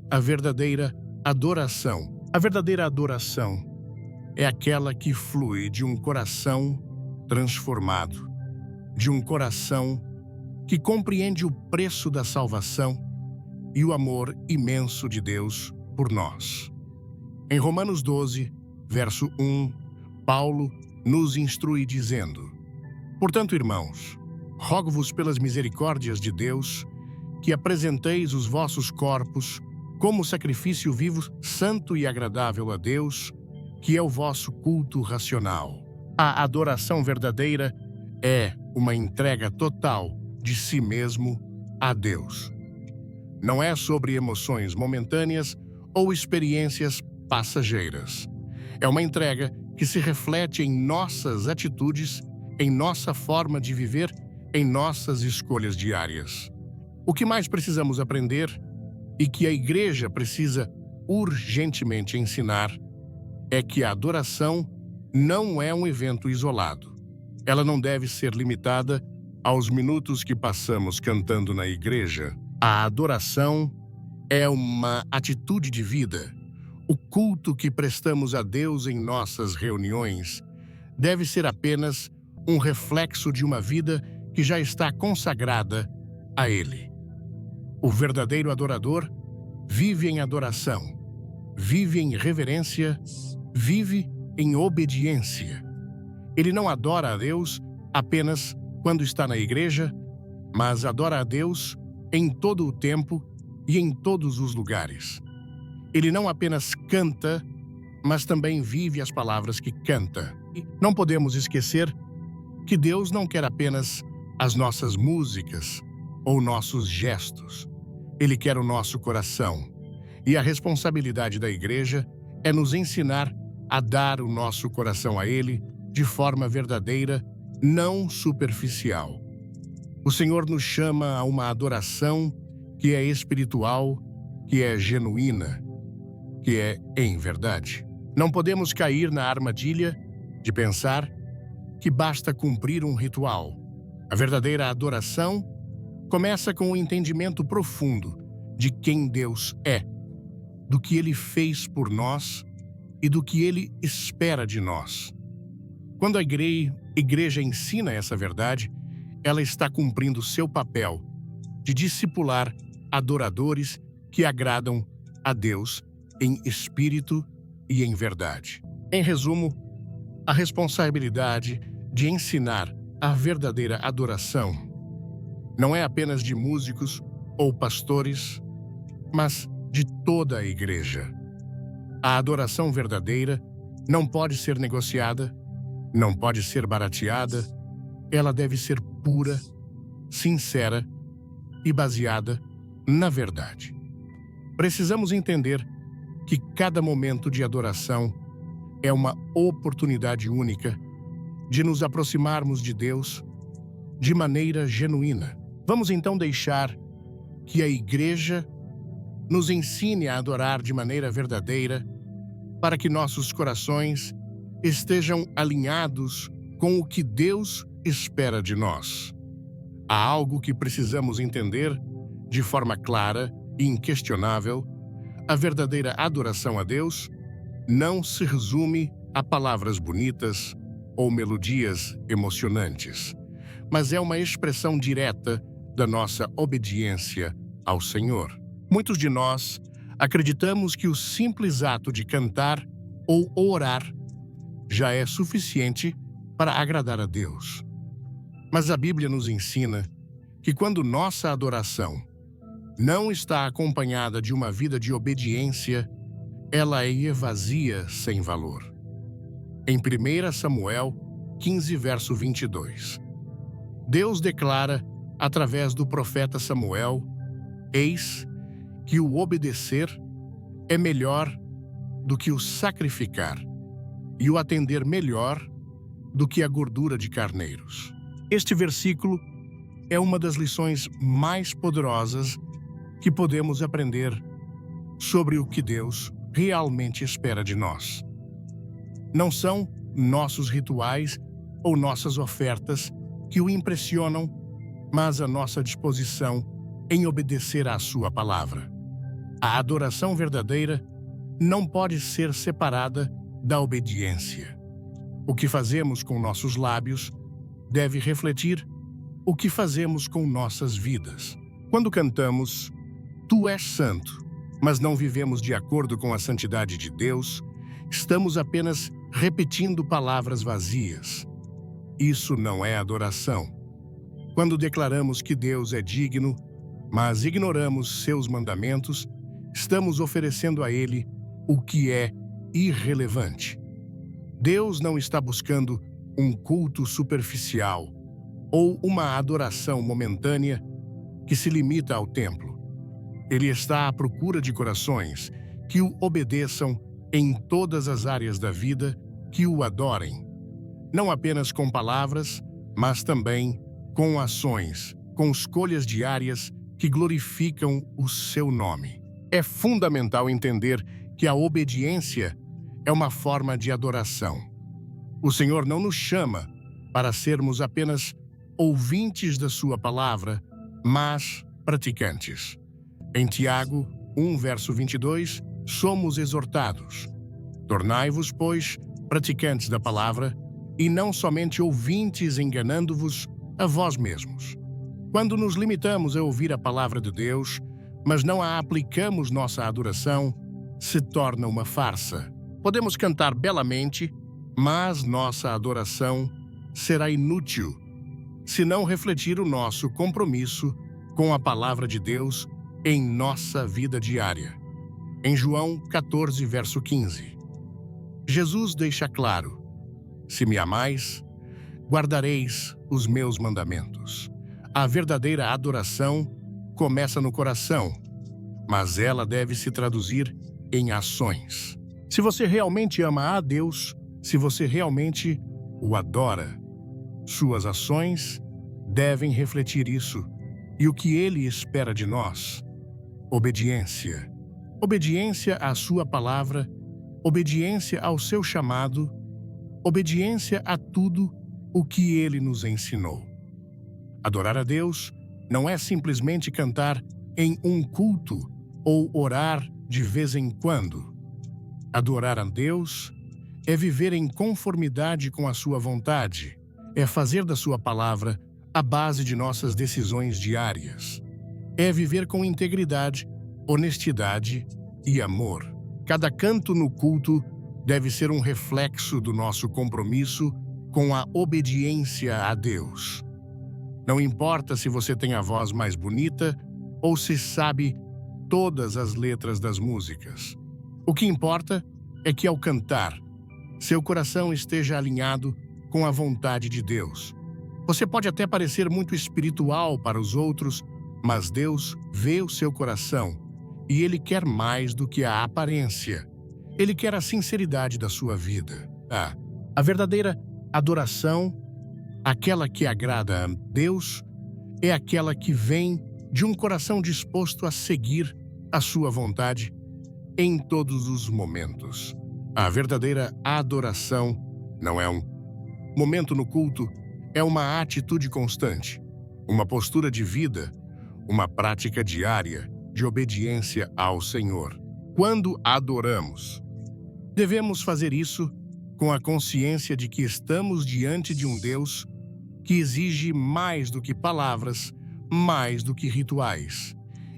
a verdadeira adoração? A verdadeira adoração é aquela que flui de um coração transformado, de um coração que compreende o preço da salvação e o amor imenso de Deus por nós. Em Romanos 12, verso 1, Paulo nos instrui dizendo: Portanto, irmãos, rogo-vos pelas misericórdias de Deus que apresenteis os vossos corpos como sacrifício vivo, santo e agradável a Deus, que é o vosso culto racional. A adoração verdadeira é uma entrega total de si mesmo a Deus. Não é sobre emoções momentâneas ou experiências passageiras. É uma entrega que se reflete em nossas atitudes, em nossa forma de viver, em nossas escolhas diárias. O que mais precisamos aprender e que a igreja precisa urgentemente ensinar é que a adoração não é um evento isolado. Ela não deve ser limitada aos minutos que passamos cantando na igreja. A adoração é uma atitude de vida. O culto que prestamos a Deus em nossas reuniões deve ser apenas um reflexo de uma vida que já está consagrada a Ele. O verdadeiro adorador vive em adoração, vive em reverência, vive em obediência. Ele não adora a Deus apenas quando está na igreja, mas adora a Deus em todo o tempo e em todos os lugares. Ele não apenas canta, mas também vive as palavras que canta. Não podemos esquecer que Deus não quer apenas as nossas músicas ou nossos gestos. Ele quer o nosso coração. E a responsabilidade da igreja é nos ensinar a dar o nosso coração a Ele de forma verdadeira, não superficial. O Senhor nos chama a uma adoração que é espiritual, que é genuína, que é em verdade. Não podemos cair na armadilha de pensar que basta cumprir um ritual. A verdadeira adoração começa com um entendimento profundo de quem Deus é, do que Ele fez por nós e do que Ele espera de nós. Quando a igreja ensina essa verdade, ela está cumprindo seu papel de discipular adoradores que agradam a Deus em espírito e em verdade. Em resumo, a responsabilidade de ensinar a verdadeira adoração não é apenas de músicos ou pastores, mas de toda a igreja. A adoração verdadeira não pode ser negociada, não pode ser barateada, ela deve ser pura, sincera e baseada na verdade. Precisamos entender que cada momento de adoração é uma oportunidade única de nos aproximarmos de Deus de maneira genuína. Vamos então deixar que a igreja nos ensine a adorar de maneira verdadeira para que nossos corações estejam alinhados com o que Deus espera de nós. Há algo que precisamos entender de forma clara e inquestionável: a verdadeira adoração a Deus não se resume a palavras bonitas ou melodias emocionantes, mas é uma expressão direta da nossa obediência ao Senhor. Muitos de nós acreditamos que o simples ato de cantar ou orar já é suficiente para agradar a Deus. Mas a Bíblia nos ensina que quando nossa adoração não está acompanhada de uma vida de obediência, ela é vazia, sem valor. Em 1 Samuel 15, verso 22, Deus declara, através do profeta Samuel: Eis que o obedecer é melhor do que o sacrificar, e o atender melhor do que a gordura de carneiros. Este versículo é uma das lições mais poderosas que podemos aprender sobre o que Deus realmente espera de nós. Não são nossos rituais ou nossas ofertas que o impressionam, mas a nossa disposição em obedecer à sua palavra. A adoração verdadeira não pode ser separada da obediência. O que fazemos com nossos lábios deve refletir o que fazemos com nossas vidas. Quando cantamos, "Tu és santo", mas não vivemos de acordo com a santidade de Deus, estamos apenas repetindo palavras vazias. Isso não é adoração. Quando declaramos que Deus é digno, mas ignoramos seus mandamentos, estamos oferecendo a Ele o que é irrelevante. Deus não está buscando um culto superficial ou uma adoração momentânea que se limita ao templo. Ele está à procura de corações que o obedeçam em todas as áreas da vida, que o adorem, não apenas com palavras, mas também com ações, com escolhas diárias que glorificam o seu nome. É fundamental entender que a obediência é uma forma de adoração. O Senhor não nos chama para sermos apenas ouvintes da sua palavra, mas praticantes. Em Tiago 1, verso 22, somos exortados: tornai-vos, pois, praticantes da palavra, e não somente ouvintes, enganando-vos a vós mesmos. Quando nos limitamos a ouvir a palavra de Deus, mas não a aplicamos, nossa adoração se torna uma farsa. Podemos cantar belamente, mas nossa adoração será inútil se não refletir o nosso compromisso com a palavra de Deus em nossa vida diária. Em João 14, verso 15, Jesus deixa claro: se me amais, guardareis os meus mandamentos. A verdadeira adoração começa no coração, mas ela deve se traduzir em ações. Se você realmente ama a Deus, se você realmente o adora, suas ações devem refletir isso e o que Ele espera de nós. Obediência. Obediência à sua palavra, obediência ao seu chamado, obediência a tudo o que Ele nos ensinou. Adorar a Deus não é simplesmente cantar em um culto ou orar de vez em quando. Adorar a Deus é viver em conformidade com a sua vontade, é fazer da sua palavra a base de nossas decisões diárias. É viver com integridade, honestidade e amor. Cada canto no culto deve ser um reflexo do nosso compromisso com a obediência a Deus. Não importa se você tem a voz mais bonita ou se sabe todas as letras das músicas. O que importa é que, ao cantar, seu coração esteja alinhado com a vontade de Deus. Você pode até parecer muito espiritual para os outros, mas Deus vê o seu coração e Ele quer mais do que a aparência. Ele quer a sinceridade da sua vida. A verdadeira adoração, aquela que agrada a Deus, é aquela que vem de um coração disposto a seguir a sua vontade em todos os momentos. A verdadeira adoração não é um momento no culto, é uma atitude constante, uma postura de vida, uma prática diária de obediência ao Senhor. Quando adoramos, devemos fazer isso com a consciência de que estamos diante de um Deus que exige mais do que palavras, mais do que rituais.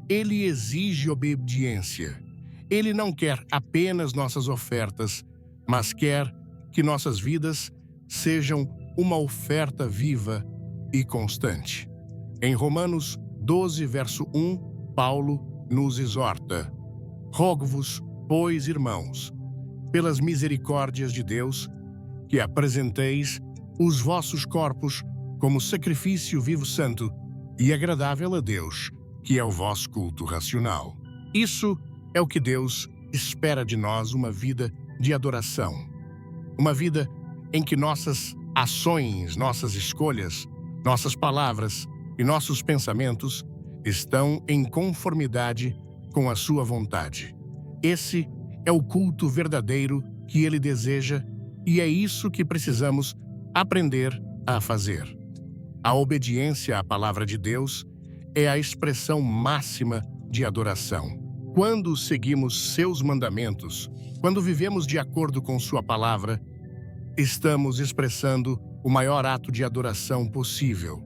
Ele exige obediência. Ele não quer apenas nossas ofertas, mas quer que nossas vidas sejam uma oferta viva e constante. Em Romanos 12, verso 1, Paulo nos exorta: rogo-vos, pois, irmãos, pelas misericórdias de Deus, que apresenteis os vossos corpos como sacrifício vivo, santo e agradável a Deus, que é o vosso culto racional. Isso é o que Deus espera de nós, uma vida de adoração. Uma vida em que nossas ações, nossas escolhas, nossas palavras e nossos pensamentos estão em conformidade com a sua vontade. Esse é o culto verdadeiro que Ele deseja e é isso que precisamos aprender a fazer. A obediência à palavra de Deus é a expressão máxima de adoração. Quando seguimos seus mandamentos, quando vivemos de acordo com sua palavra, estamos expressando o maior ato de adoração possível.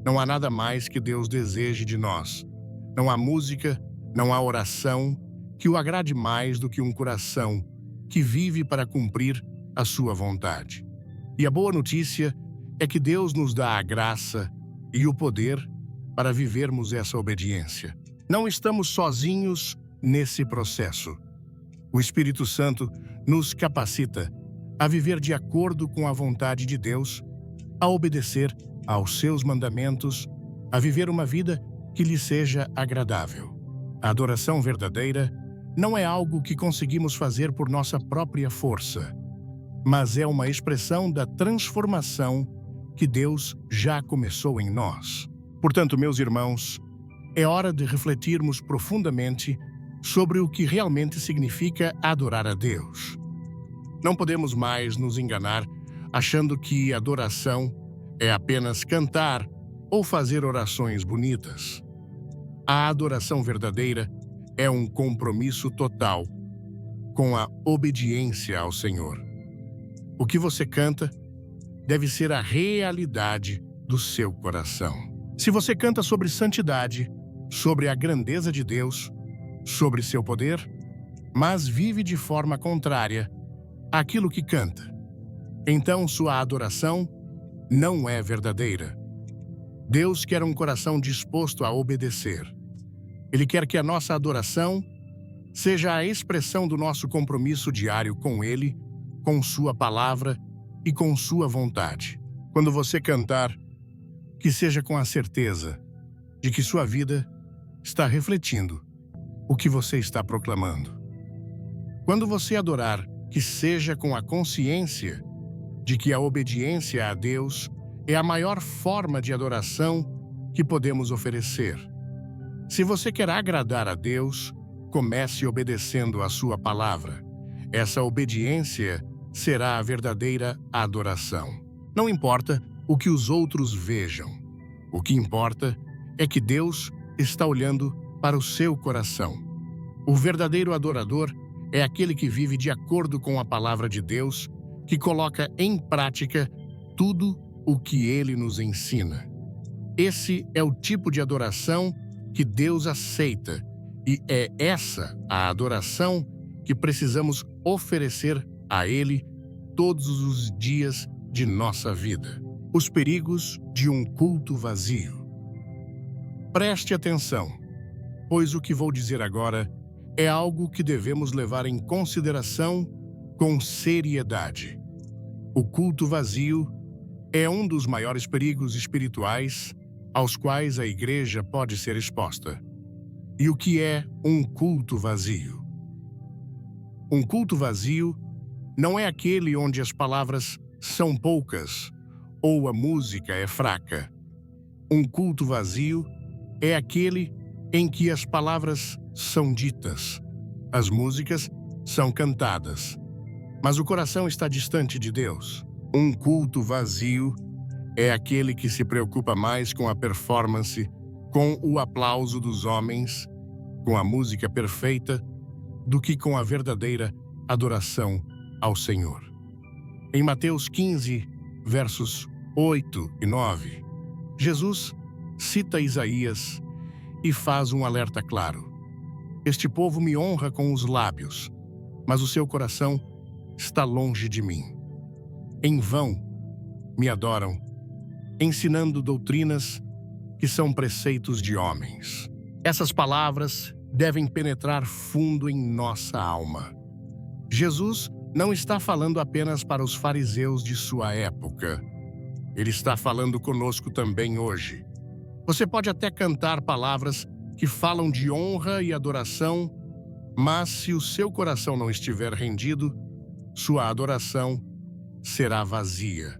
Não há nada mais que Deus deseje de nós. Não há música, não há oração que o agrade mais do que um coração que vive para cumprir a sua vontade. E a boa notícia é que Deus nos dá a graça e o poder para vivermos essa obediência. Não estamos sozinhos nesse processo. O Espírito Santo nos capacita a viver de acordo com a vontade de Deus, a obedecer aos seus mandamentos, a viver uma vida que lhe seja agradável. A adoração verdadeira não é algo que conseguimos fazer por nossa própria força, mas é uma expressão da transformação que Deus já começou em nós. Portanto, meus irmãos, é hora de refletirmos profundamente sobre o que realmente significa adorar a Deus. Não podemos mais nos enganar achando que adoração é apenas cantar ou fazer orações bonitas. A adoração verdadeira é um compromisso total com a obediência ao Senhor. O que você canta deve ser a realidade do seu coração. Se você canta sobre santidade, sobre a grandeza de Deus, sobre seu poder, mas vive de forma contrária àquilo que canta, então sua adoração não é verdadeira. Deus quer um coração disposto a obedecer. Ele quer que a nossa adoração seja a expressão do nosso compromisso diário com Ele, com sua palavra e com sua vontade. Quando você cantar, que seja com a certeza de que sua vida está refletindo o que você está proclamando. Quando você adorar, que seja com a consciência de que a obediência a Deus é a maior forma de adoração que podemos oferecer. Se você quer agradar a Deus, comece obedecendo a sua palavra. Essa obediência será a verdadeira adoração. Não importa o que os outros vejam. O que importa é que Deus está olhando para o seu coração. O verdadeiro adorador é aquele que vive de acordo com a palavra de Deus, que coloca em prática tudo o que Ele nos ensina. Esse é o tipo de adoração que Deus aceita, e é essa a adoração que precisamos oferecer a Ele todos os dias de nossa vida. Os perigos de um culto vazio. Preste atenção, pois o que vou dizer agora é algo que devemos levar em consideração com seriedade. O culto vazio é um dos maiores perigos espirituais aos quais a igreja pode ser exposta. E o que é um culto vazio? Um culto vazio não é aquele onde as palavras são poucas ou a música é fraca. Um culto vazio é aquele em que as palavras são ditas, as músicas são cantadas, mas o coração está distante de Deus. Um culto vazio é aquele que se preocupa mais com a performance, com o aplauso dos homens, com a música perfeita, do que com a verdadeira adoração ao Senhor. Em Mateus 15, versos 8 e 9, Jesus cita Isaías e faz um alerta claro. Este povo me honra com os lábios, mas o seu coração está longe de mim. Em vão me adoram, ensinando doutrinas que são preceitos de homens. Essas palavras devem penetrar fundo em nossa alma. Jesus não está falando apenas para os fariseus de sua época. Ele está falando conosco também hoje. Você pode até cantar palavras que falam de honra e adoração, mas se o seu coração não estiver rendido, sua adoração será vazia.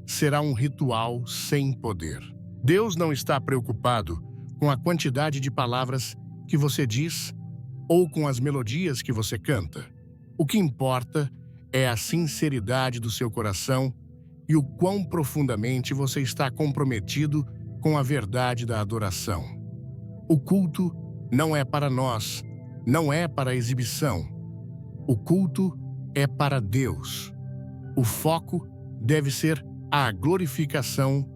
Será um ritual sem poder. Deus não está preocupado com a quantidade de palavras que você diz ou com as melodias que você canta. O que importa é a sinceridade do seu coração e o quão profundamente você está comprometido com a verdade da adoração. O culto não é para nós, não é para exibição. O culto é para Deus. O foco deve ser a glorificação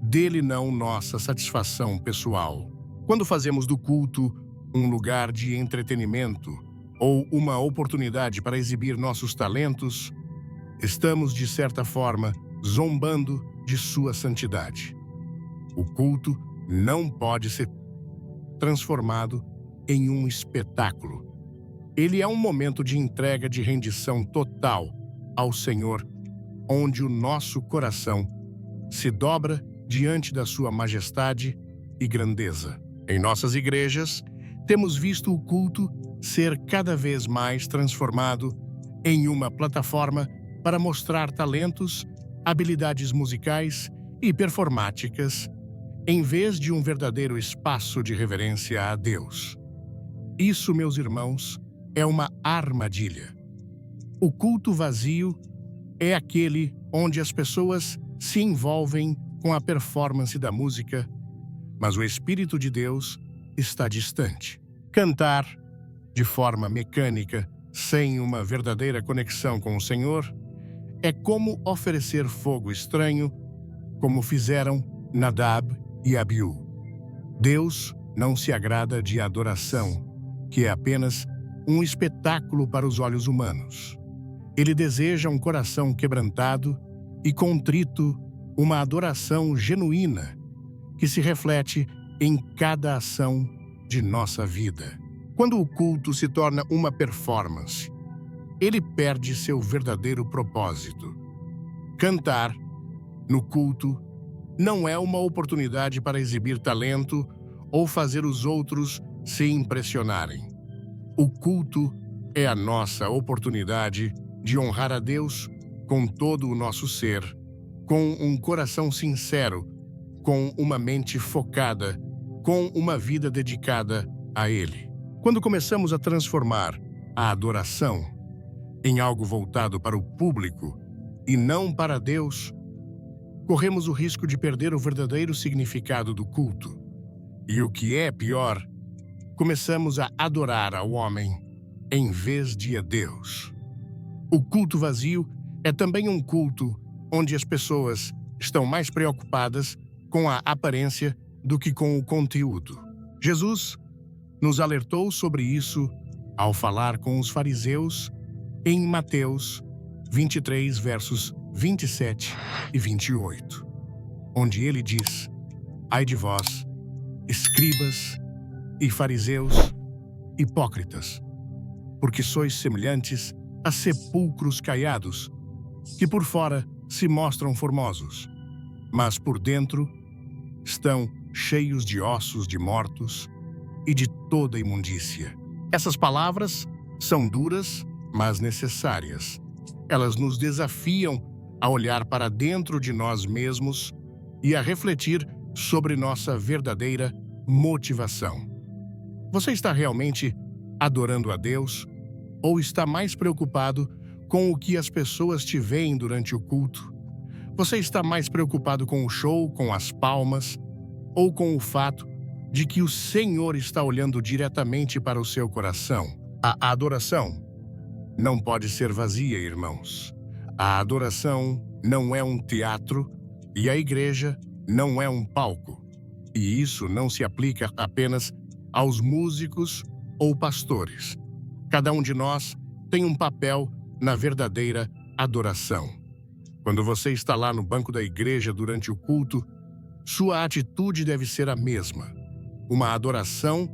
dele, não nossa satisfação pessoal. Quando fazemos do culto um lugar de entretenimento ou uma oportunidade para exibir nossos talentos, estamos, de certa forma, zombando de sua santidade. O culto não pode ser transformado em um espetáculo. Ele é um momento de entrega de rendição total ao Senhor, onde o nosso coração se dobra diante da sua majestade e grandeza. Em nossas igrejas, temos visto o culto ser cada vez mais transformado em uma plataforma para mostrar talentos, habilidades musicais e performáticas, em vez de um verdadeiro espaço de reverência a Deus. Isso, meus irmãos, é uma armadilha. O culto vazio é aquele onde as pessoas se envolvem com a performance da música, mas o Espírito de Deus está distante. Cantar de forma mecânica, sem uma verdadeira conexão com o Senhor, é como oferecer fogo estranho, como fizeram Nadab e Abiú. Deus não se agrada de adoração, que é apenas um espetáculo para os olhos humanos. Ele deseja um coração quebrantado e contrito, uma adoração genuína, que se reflete em cada ação de nossa vida. Quando o culto se torna uma performance, ele perde seu verdadeiro propósito. Cantar no culto não é uma oportunidade para exibir talento ou fazer os outros se impressionarem. O culto é a nossa oportunidade de honrar a Deus com todo o nosso ser, com um coração sincero, com uma mente focada, com uma vida dedicada a Ele. Quando começamos a transformar a adoração em algo voltado para o público e não para Deus, corremos o risco de perder o verdadeiro significado do culto. E o que é pior, começamos a adorar ao homem em vez de a Deus. O culto vazio é também um culto onde as pessoas estão mais preocupadas com a aparência do que com o conteúdo. Jesus nos alertou sobre isso ao falar com os fariseus em Mateus 23, versos 27 e 28, onde ele diz: Ai de vós, escribas e fariseus, hipócritas, porque sois semelhantes a sepulcros caiados, que por fora se mostram formosos, mas por dentro estão cheios de ossos de mortos e de toda imundícia. Essas palavras são duras, mas necessárias. Elas nos desafiam a olhar para dentro de nós mesmos e a refletir sobre nossa verdadeira motivação. Você está realmente adorando a Deus ou está mais preocupado com o que as pessoas te veem durante o culto? Você está mais preocupado com o show, com as palmas, ou com o fato de que o Senhor está olhando diretamente para o seu coração? A adoração não pode ser vazia, irmãos. A adoração não é um teatro e a igreja não é um palco. E isso não se aplica apenas aos músicos ou pastores. Cada um de nós tem um papel na verdadeira adoração. Quando você está lá no banco da igreja durante o culto, sua atitude deve ser a mesma. Uma adoração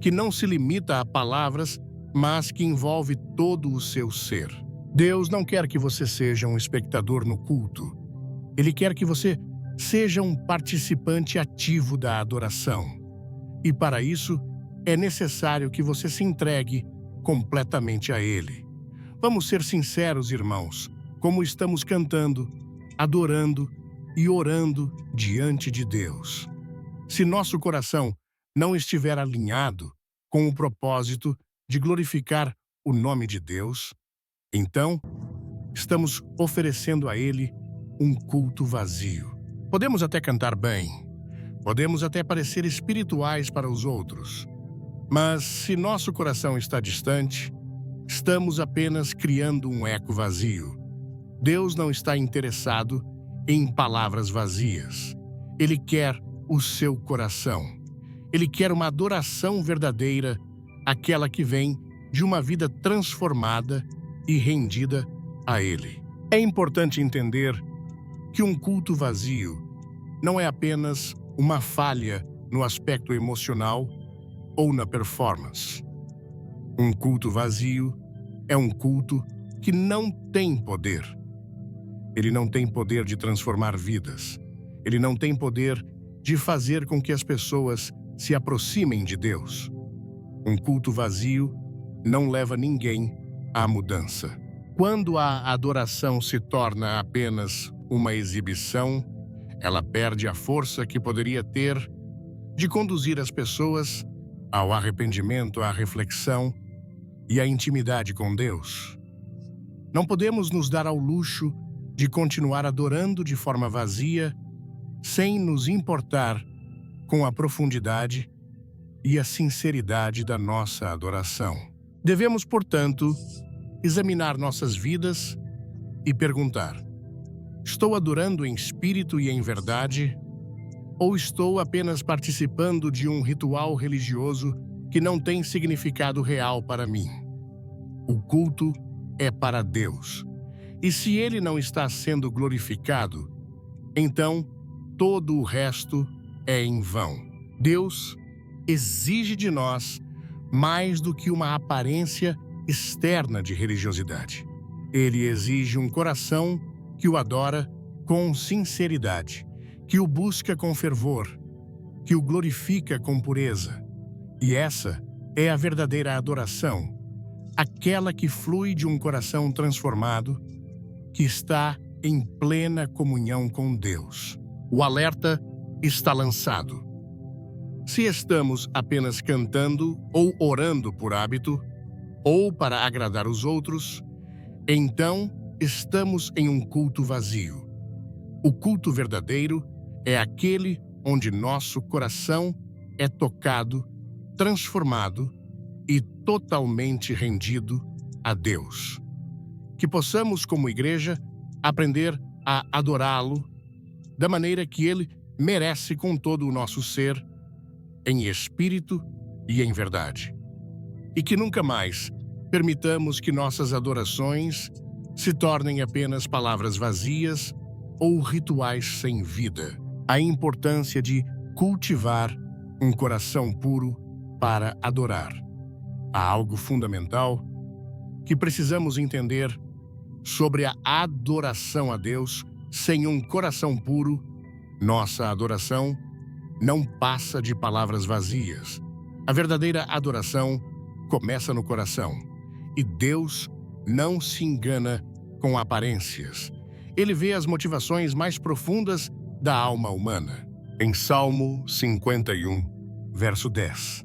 que não se limita a palavras, mas que envolve todo o seu ser. Deus não quer que você seja um espectador no culto. Ele quer que você seja um participante ativo da adoração. E para isso, é necessário que você se entregue completamente a Ele. Vamos ser sinceros, irmãos, como estamos cantando, adorando e orando diante de Deus. Se nosso coração não estiver alinhado com o propósito de glorificar o nome de Deus, então estamos oferecendo a Ele um culto vazio. Podemos até cantar bem, podemos até parecer espirituais para os outros, mas se nosso coração está distante, estamos apenas criando um eco vazio. Deus não está interessado em palavras vazias. Ele quer o seu coração. Ele quer uma adoração verdadeira, aquela que vem de uma vida transformada e rendida a Ele. É importante entender que um culto vazio não é apenas uma falha no aspecto emocional ou na performance. Um culto vazio é um culto que não tem poder. Ele não tem poder de transformar vidas. Ele não tem poder de fazer com que as pessoas se aproximem de Deus. Um culto vazio não leva ninguém à mudança. Quando a adoração se torna apenas uma exibição, ela perde a força que poderia ter de conduzir as pessoas ao arrependimento, à reflexão e à intimidade com Deus. Não podemos nos dar ao luxo de continuar adorando de forma vazia, sem nos importar com a profundidade e a sinceridade da nossa adoração. Devemos, portanto, examinar nossas vidas e perguntar: estou adorando em espírito e em verdade? Ou estou apenas participando de um ritual religioso que não tem significado real para mim? O culto é para Deus. E se ele não está sendo glorificado, então todo o resto é em vão. Deus exige de nós mais do que uma aparência externa de religiosidade. Ele exige um coração que o adora com sinceridade, que o busca com fervor, que o glorifica com pureza. E essa é a verdadeira adoração, aquela que flui de um coração transformado, que está em plena comunhão com Deus. O alerta está lançado. Se estamos apenas cantando ou orando por hábito, ou para agradar os outros, então estamos em um culto vazio. O culto verdadeiro é aquele onde nosso coração é tocado, transformado e totalmente rendido a Deus. Que possamos, como igreja, aprender a adorá-lo da maneira que ele merece com todo o nosso ser, em espírito e em verdade. E que nunca mais permitamos que nossas adorações se tornem apenas palavras vazias ou rituais sem vida. A importância de cultivar um coração puro para adorar. Há algo fundamental que precisamos entender sobre a adoração a Deus. Sem um coração puro, nossa adoração não passa de palavras vazias. A verdadeira adoração começa no coração. E Deus não se engana com aparências. Ele vê as motivações mais profundas da alma humana. Em Salmo 51, verso 10.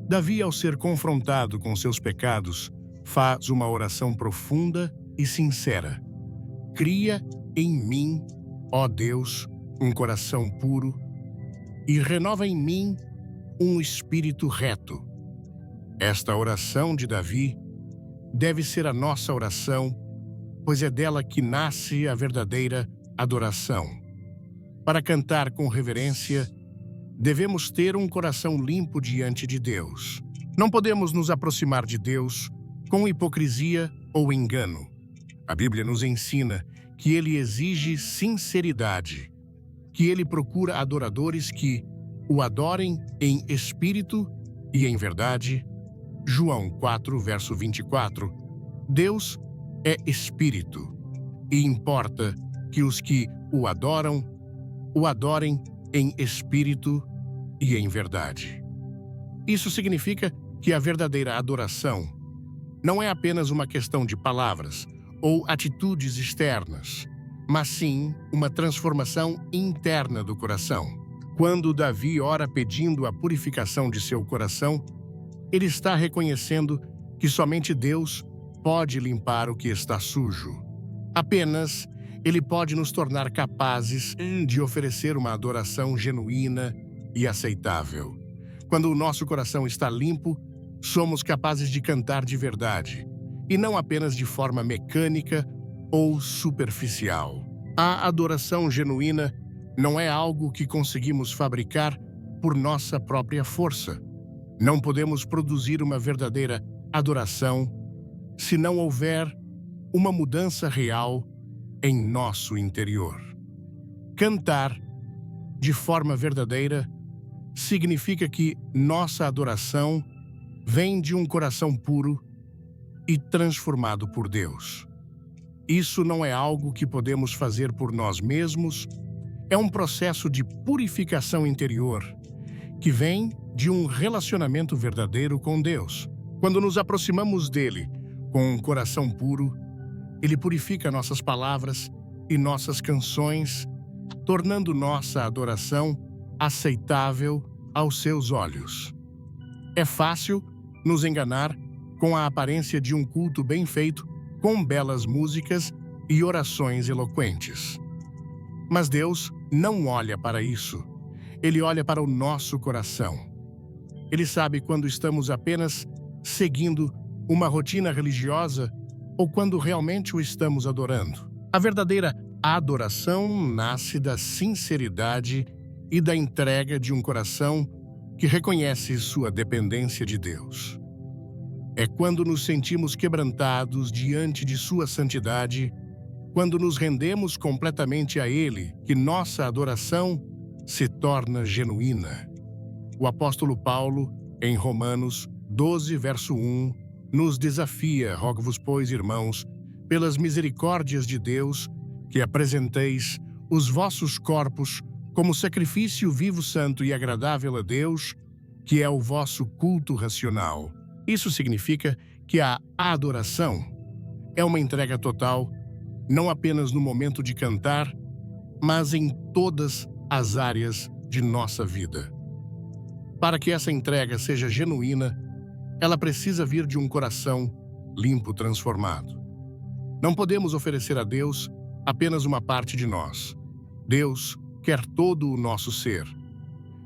Davi, ao ser confrontado com seus pecados, faz uma oração profunda e sincera. Cria em mim, ó Deus, um coração puro e renova em mim um espírito reto. Esta oração de Davi deve ser a nossa oração, pois é dela que nasce a verdadeira adoração. Para cantar com reverência, devemos ter um coração limpo diante de Deus. Não podemos nos aproximar de Deus com hipocrisia ou engano. A Bíblia nos ensina que ele exige sinceridade, que ele procura adoradores que o adorem em espírito e em verdade. João 4, verso 24. Deus é espírito, e importa que os que o adorem em espírito e em verdade. Isso significa que a verdadeira adoração não é apenas uma questão de palavras ou atitudes externas, mas sim uma transformação interna do coração. Quando Davi ora pedindo a purificação de seu coração, ele está reconhecendo que somente Deus pode limpar o que está sujo. Apenas Ele pode nos tornar capazes de oferecer uma adoração genuína e aceitável. Quando o nosso coração está limpo, somos capazes de cantar de verdade, e não apenas de forma mecânica ou superficial. A adoração genuína não é algo que conseguimos fabricar por nossa própria força. Não podemos produzir uma verdadeira adoração se não houver uma mudança real em nosso interior. Cantar de forma verdadeira significa que nossa adoração vem de um coração puro e transformado por Deus. Isso não é algo que podemos fazer por nós mesmos, é um processo de purificação interior que vem de um relacionamento verdadeiro com Deus. Quando nos aproximamos dele com um coração puro, ele purifica nossas palavras e nossas canções, tornando nossa adoração aceitável aos seus olhos. É fácil nos enganar com a aparência de um culto bem feito, com belas músicas e orações eloquentes. Mas Deus não olha para isso. Ele olha para o nosso coração. Ele sabe quando estamos apenas seguindo uma rotina religiosa ou quando realmente o estamos adorando. A verdadeira adoração nasce da sinceridade e da entrega de um coração que reconhece sua dependência de Deus. É quando nos sentimos quebrantados diante de sua santidade, quando nos rendemos completamente a Ele, que nossa adoração se torna genuína. O apóstolo Paulo, em Romanos 12, verso 1, nos desafia: rogo-vos, pois, irmãos, pelas misericórdias de Deus, que apresenteis os vossos corpos como sacrifício vivo, santo e agradável a Deus, que é o vosso culto racional. Isso significa que a adoração é uma entrega total, não apenas no momento de cantar, mas em todas as áreas de nossa vida. Para que essa entrega seja genuína, ela precisa vir de um coração limpo, transformado. Não podemos oferecer a Deus apenas uma parte de nós. Deus quer todo o nosso ser.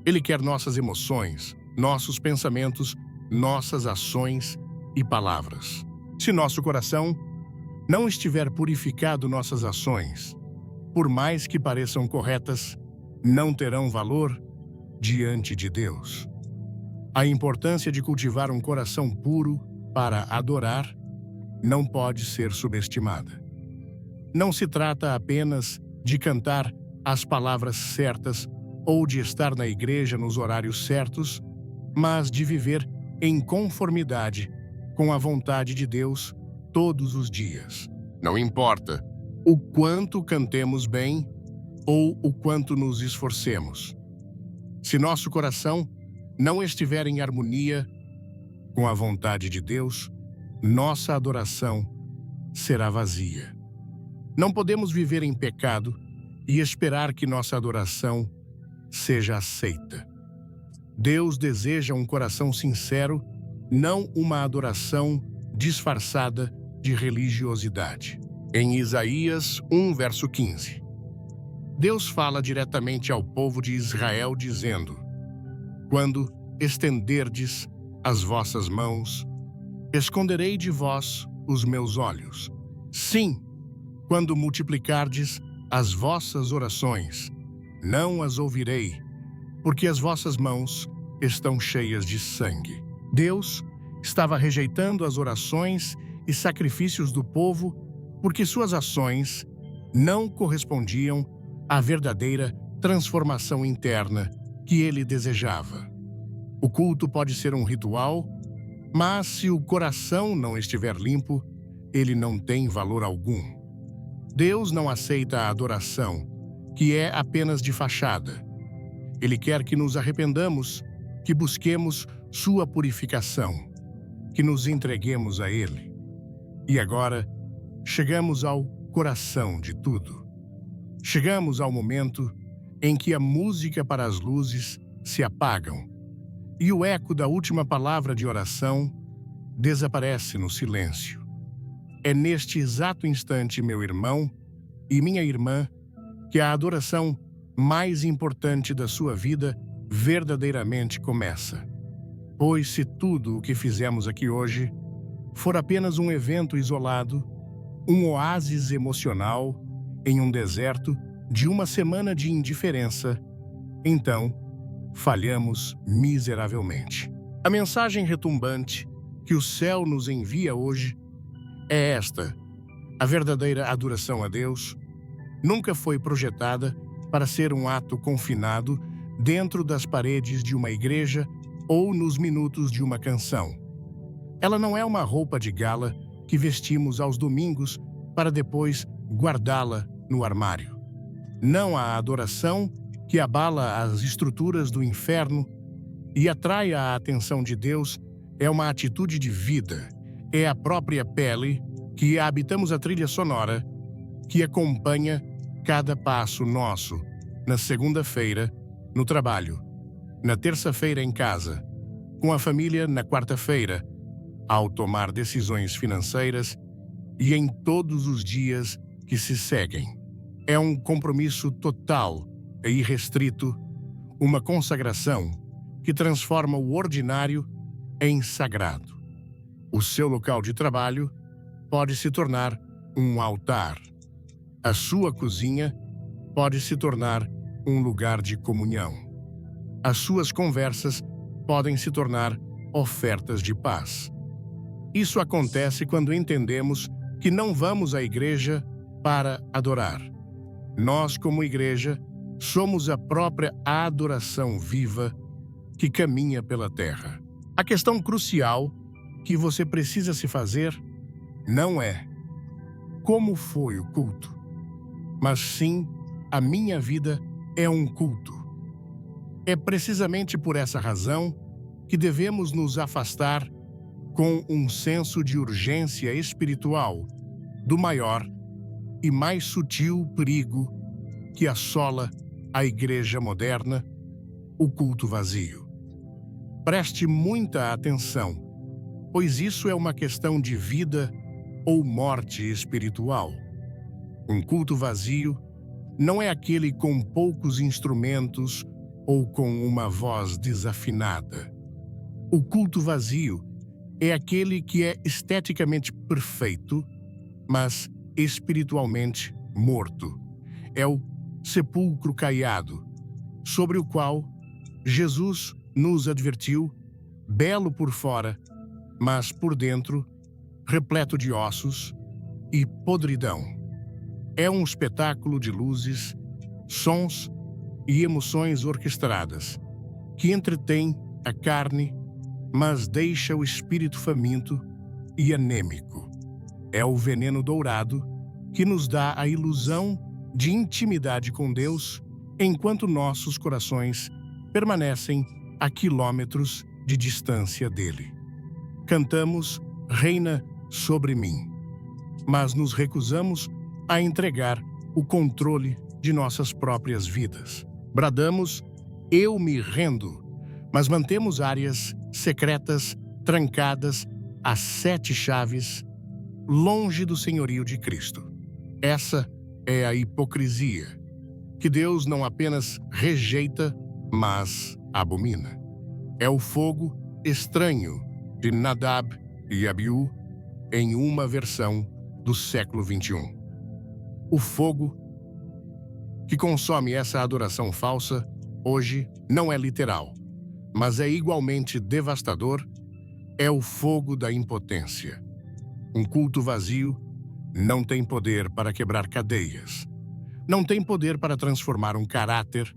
Ele quer nossas emoções, nossos pensamentos, nossas ações e palavras. Se nosso coração não estiver purificado, nossas ações, por mais que pareçam corretas, não terão valor diante de Deus. A importância de cultivar um coração puro para adorar não pode ser subestimada. Não se trata apenas de cantar as palavras certas ou de estar na igreja nos horários certos, mas de viver em conformidade com a vontade de Deus todos os dias. Não importa o quanto cantemos bem ou o quanto nos esforcemos. Se nosso coração não estiver em harmonia com a vontade de Deus, nossa adoração será vazia. Não podemos viver em pecado e esperar que nossa adoração seja aceita. Deus deseja um coração sincero, não uma adoração disfarçada de religiosidade. Em Isaías 1, verso 15, Deus fala diretamente ao povo de Israel, dizendo: quando estenderdes as vossas mãos, esconderei de vós os meus olhos. Sim, quando multiplicardes as vossas orações, não as ouvirei, porque as vossas mãos estão cheias de sangue. Deus estava rejeitando as orações e sacrifícios do povo porque suas ações não correspondiam à verdadeira transformação interna que ele desejava. O culto pode ser um ritual, mas se o coração não estiver limpo, ele não tem valor algum. Deus não aceita a adoração, que é apenas de fachada. Ele quer que nos arrependamos, que busquemos sua purificação, que nos entreguemos a Ele. E agora, chegamos ao coração de tudo. Chegamos ao momento em que a música para as luzes se apagam e o eco da última palavra de oração desaparece no silêncio. É neste exato instante, meu irmão e minha irmã que a adoração mais importante da sua vida verdadeiramente começa. Pois se tudo o que fizemos aqui hoje for apenas um evento isolado, um oásis emocional em um deserto de uma semana de indiferença, então falhamos miseravelmente. A mensagem retumbante que o céu nos envia hoje é esta: a verdadeira adoração a Deus nunca foi projetada para ser um ato confinado dentro das paredes de uma igreja ou nos minutos de uma canção. Ela não é uma roupa de gala que vestimos aos domingos para depois guardá-la no armário. Não a adoração que abala as estruturas do inferno e atrai a atenção de Deus é uma atitude de vida, é a própria pele que habitamos a trilha sonora que acompanha cada passo nosso na segunda-feira, no trabalho, na terça-feira em casa, com a família na quarta-feira, ao tomar decisões financeiras e em todos os dias que se seguem. É um compromisso total e irrestrito, uma consagração que transforma o ordinário em sagrado. O seu local de trabalho pode se tornar um altar. A sua cozinha pode se tornar um lugar de comunhão. As suas conversas podem se tornar ofertas de paz. Isso acontece quando entendemos que não vamos à igreja para adorar. Nós, como igreja, somos a própria adoração viva que caminha pela terra. A questão crucial que você precisa se fazer não é como foi o culto, mas sim a minha vida é um culto. É precisamente por essa razão que devemos nos afastar com um senso de urgência espiritual do maior e mais sutil perigo que assola a igreja moderna, o culto vazio. Preste muita atenção, pois isso é uma questão de vida ou morte espiritual. Um culto vazio não é aquele com poucos instrumentos ou com uma voz desafinada. O culto vazio é aquele que é esteticamente perfeito, mas espiritualmente morto. É o sepulcro caiado, sobre o qual Jesus nos advertiu, belo por fora, mas por dentro, repleto de ossos e podridão. É um espetáculo de luzes, sons e emoções orquestradas, que entretém a carne, mas deixa o espírito faminto e anêmico. É o veneno dourado que nos dá a ilusão de intimidade com Deus, enquanto nossos corações permanecem a quilômetros de distância dele. Cantamos "Reina sobre mim", mas nos recusamos a entregar o controle de nossas próprias vidas. Bradamos "Eu me rendo", mas mantemos áreas secretas trancadas às 7 chaves, longe do senhorio de Cristo. Essa é a hipocrisia, que Deus não apenas rejeita, mas abomina. É o fogo estranho de Nadab e Abiú em uma versão do século XXI. O fogo que consome essa adoração falsa hoje não é literal, mas é igualmente devastador, é o fogo da impotência. Um culto vazio não tem poder para quebrar cadeias, não tem poder para transformar um caráter,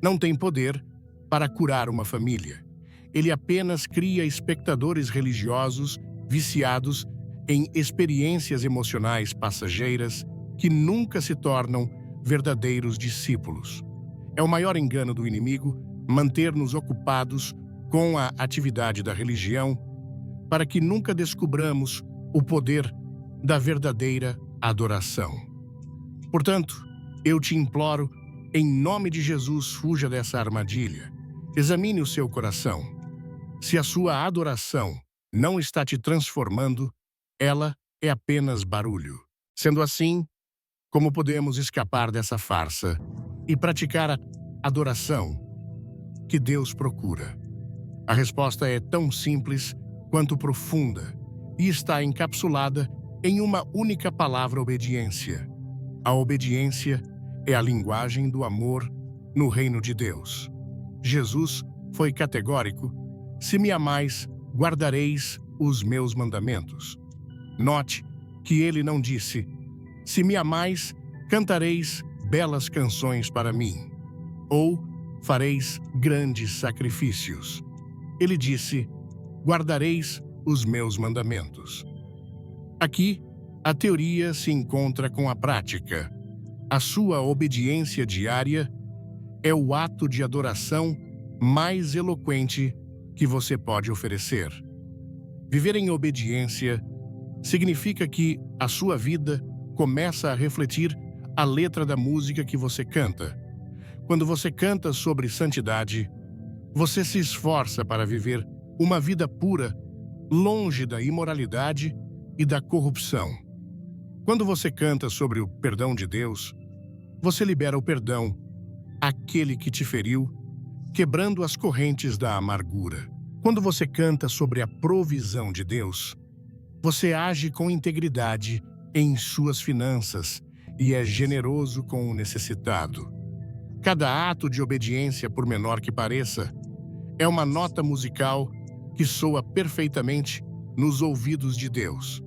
não tem poder para curar uma família. Ele apenas cria espectadores religiosos viciados em experiências emocionais passageiras que nunca se tornam verdadeiros discípulos. É o maior engano do inimigo manter-nos ocupados com a atividade da religião para que nunca descubramos o poder da verdadeira adoração. Portanto, eu te imploro, em nome de Jesus, fuja dessa armadilha. Examine o seu coração. Se a sua adoração não está te transformando, ela é apenas barulho. Sendo assim, Como podemos escapar dessa farsa e praticar a adoração que Deus procura? A resposta é tão simples quanto profunda e está encapsulada em uma única palavra: obediência. A obediência é a linguagem do amor no reino de Deus. Jesus foi categórico: se me amais, guardareis os meus mandamentos. Note que ele não disse: se me amais, cantareis belas canções para mim, ou fareis grandes sacrifícios. Ele disse: guardareis os meus mandamentos. Aqui, a teoria se encontra com a prática. A sua obediência diária é o ato de adoração mais eloquente que você pode oferecer. Viver em obediência significa que a sua vida começa a refletir a letra da música que você canta. Quando você canta sobre santidade, você se esforça para viver uma vida pura, longe da imoralidade e da corrupção. Quando você canta sobre o perdão de Deus, você libera o perdão àquele que te feriu, quebrando as correntes da amargura. Quando você canta sobre a provisão de Deus, você age com integridade em suas finanças e é generoso com o necessitado. Cada ato de obediência, por menor que pareça, é uma nota musical que soa perfeitamente nos ouvidos de Deus.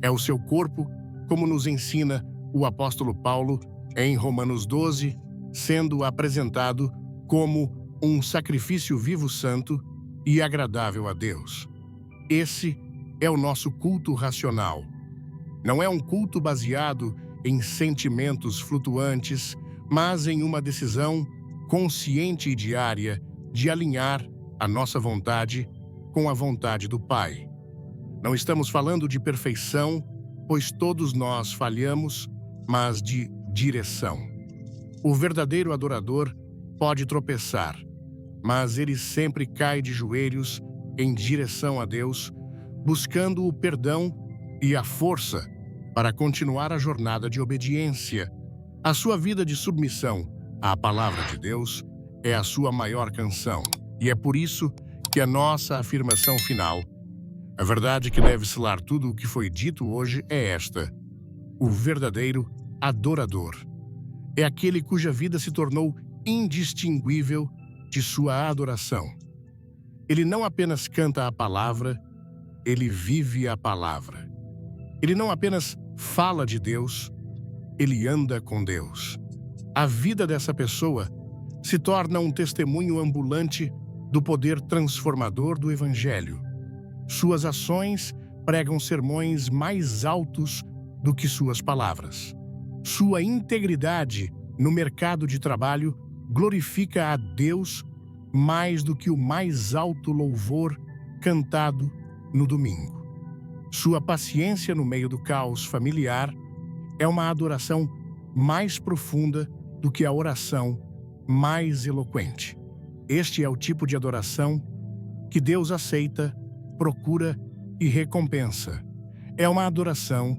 É o seu corpo, como nos ensina o apóstolo Paulo em Romanos 12, sendo apresentado como um sacrifício vivo, santo e agradável a Deus. Esse é o nosso culto racional. Não é um culto baseado em sentimentos flutuantes, mas em uma decisão consciente e diária de alinhar a nossa vontade com a vontade do Pai. Não estamos falando de perfeição, pois todos nós falhamos, mas de direção. O verdadeiro adorador pode tropeçar, mas ele sempre cai de joelhos em direção a Deus, buscando o perdão e a força para continuar a jornada de obediência. A sua vida de submissão à palavra de Deus é a sua maior canção. E é por isso que a nossa afirmação final, a verdade que deve selar tudo o que foi dito hoje, é esta: o verdadeiro adorador é aquele cuja vida se tornou indistinguível de sua adoração. Ele não apenas canta a palavra, ele vive a palavra. Ele não apenas fala de Deus, ele anda com Deus. A vida dessa pessoa se torna um testemunho ambulante do poder transformador do Evangelho. Suas ações pregam sermões mais altos do que suas palavras. Sua integridade no mercado de trabalho glorifica a Deus mais do que o mais alto louvor cantado no domingo. Sua paciência no meio do caos familiar é uma adoração mais profunda do que a oração mais eloquente. Este é o tipo de adoração que Deus aceita, procura e recompensa. É uma adoração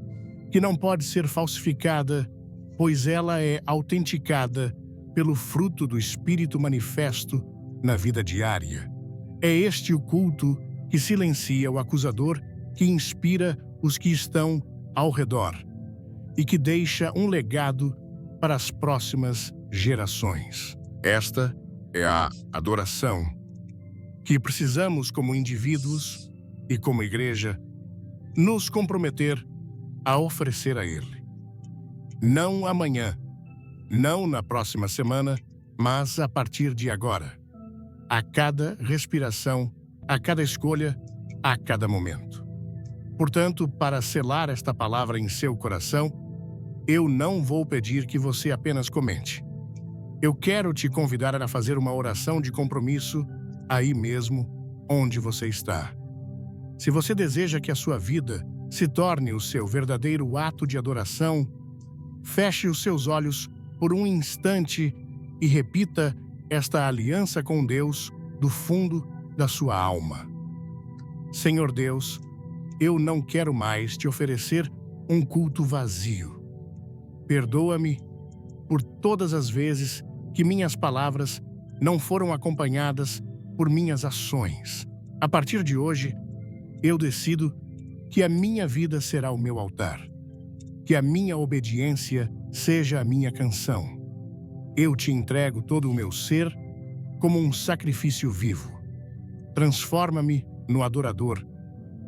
que não pode ser falsificada, pois ela é autenticada pelo fruto do Espírito manifesto na vida diária. É este o culto que silencia o acusador, que inspira os que estão ao redor e que deixa um legado para as próximas gerações. Esta é a adoração que precisamos, como indivíduos e como igreja, nos comprometer a oferecer a Ele. Não amanhã, não na próxima semana, mas a partir de agora. A cada respiração, a cada escolha, a cada momento. Portanto, para selar esta palavra em seu coração, eu não vou pedir que você apenas comente. Eu quero te convidar a fazer uma oração de compromisso aí mesmo, onde você está. Se você deseja que a sua vida se torne o seu verdadeiro ato de adoração, feche os seus olhos por um instante e repita esta aliança com Deus do fundo da sua alma. Senhor Deus, eu não quero mais te oferecer um culto vazio. Perdoa-me por todas as vezes que minhas palavras não foram acompanhadas por minhas ações. A partir de hoje, eu decido que a minha vida será o meu altar, que a minha obediência seja a minha canção. Eu te entrego todo o meu ser como um sacrifício vivo. Transforma-me no adorador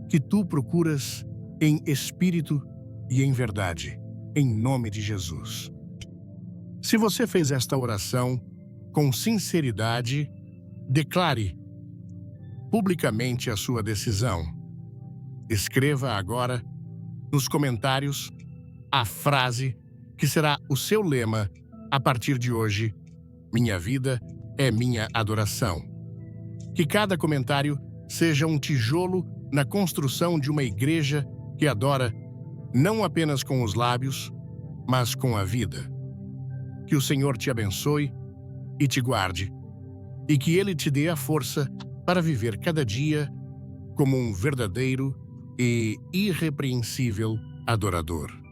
que tu procuras em espírito e em verdade, em nome de Jesus. Se você fez esta oração com sinceridade, declare publicamente a sua decisão. Escreva agora nos comentários a frase que será o seu lema a partir de hoje: minha vida é minha adoração. Que cada comentário seja um tijolo na construção de uma igreja que adora não apenas com os lábios, mas com a vida. Que o Senhor te abençoe e te guarde, e que Ele te dê a força para viver cada dia como um verdadeiro e irrepreensível adorador.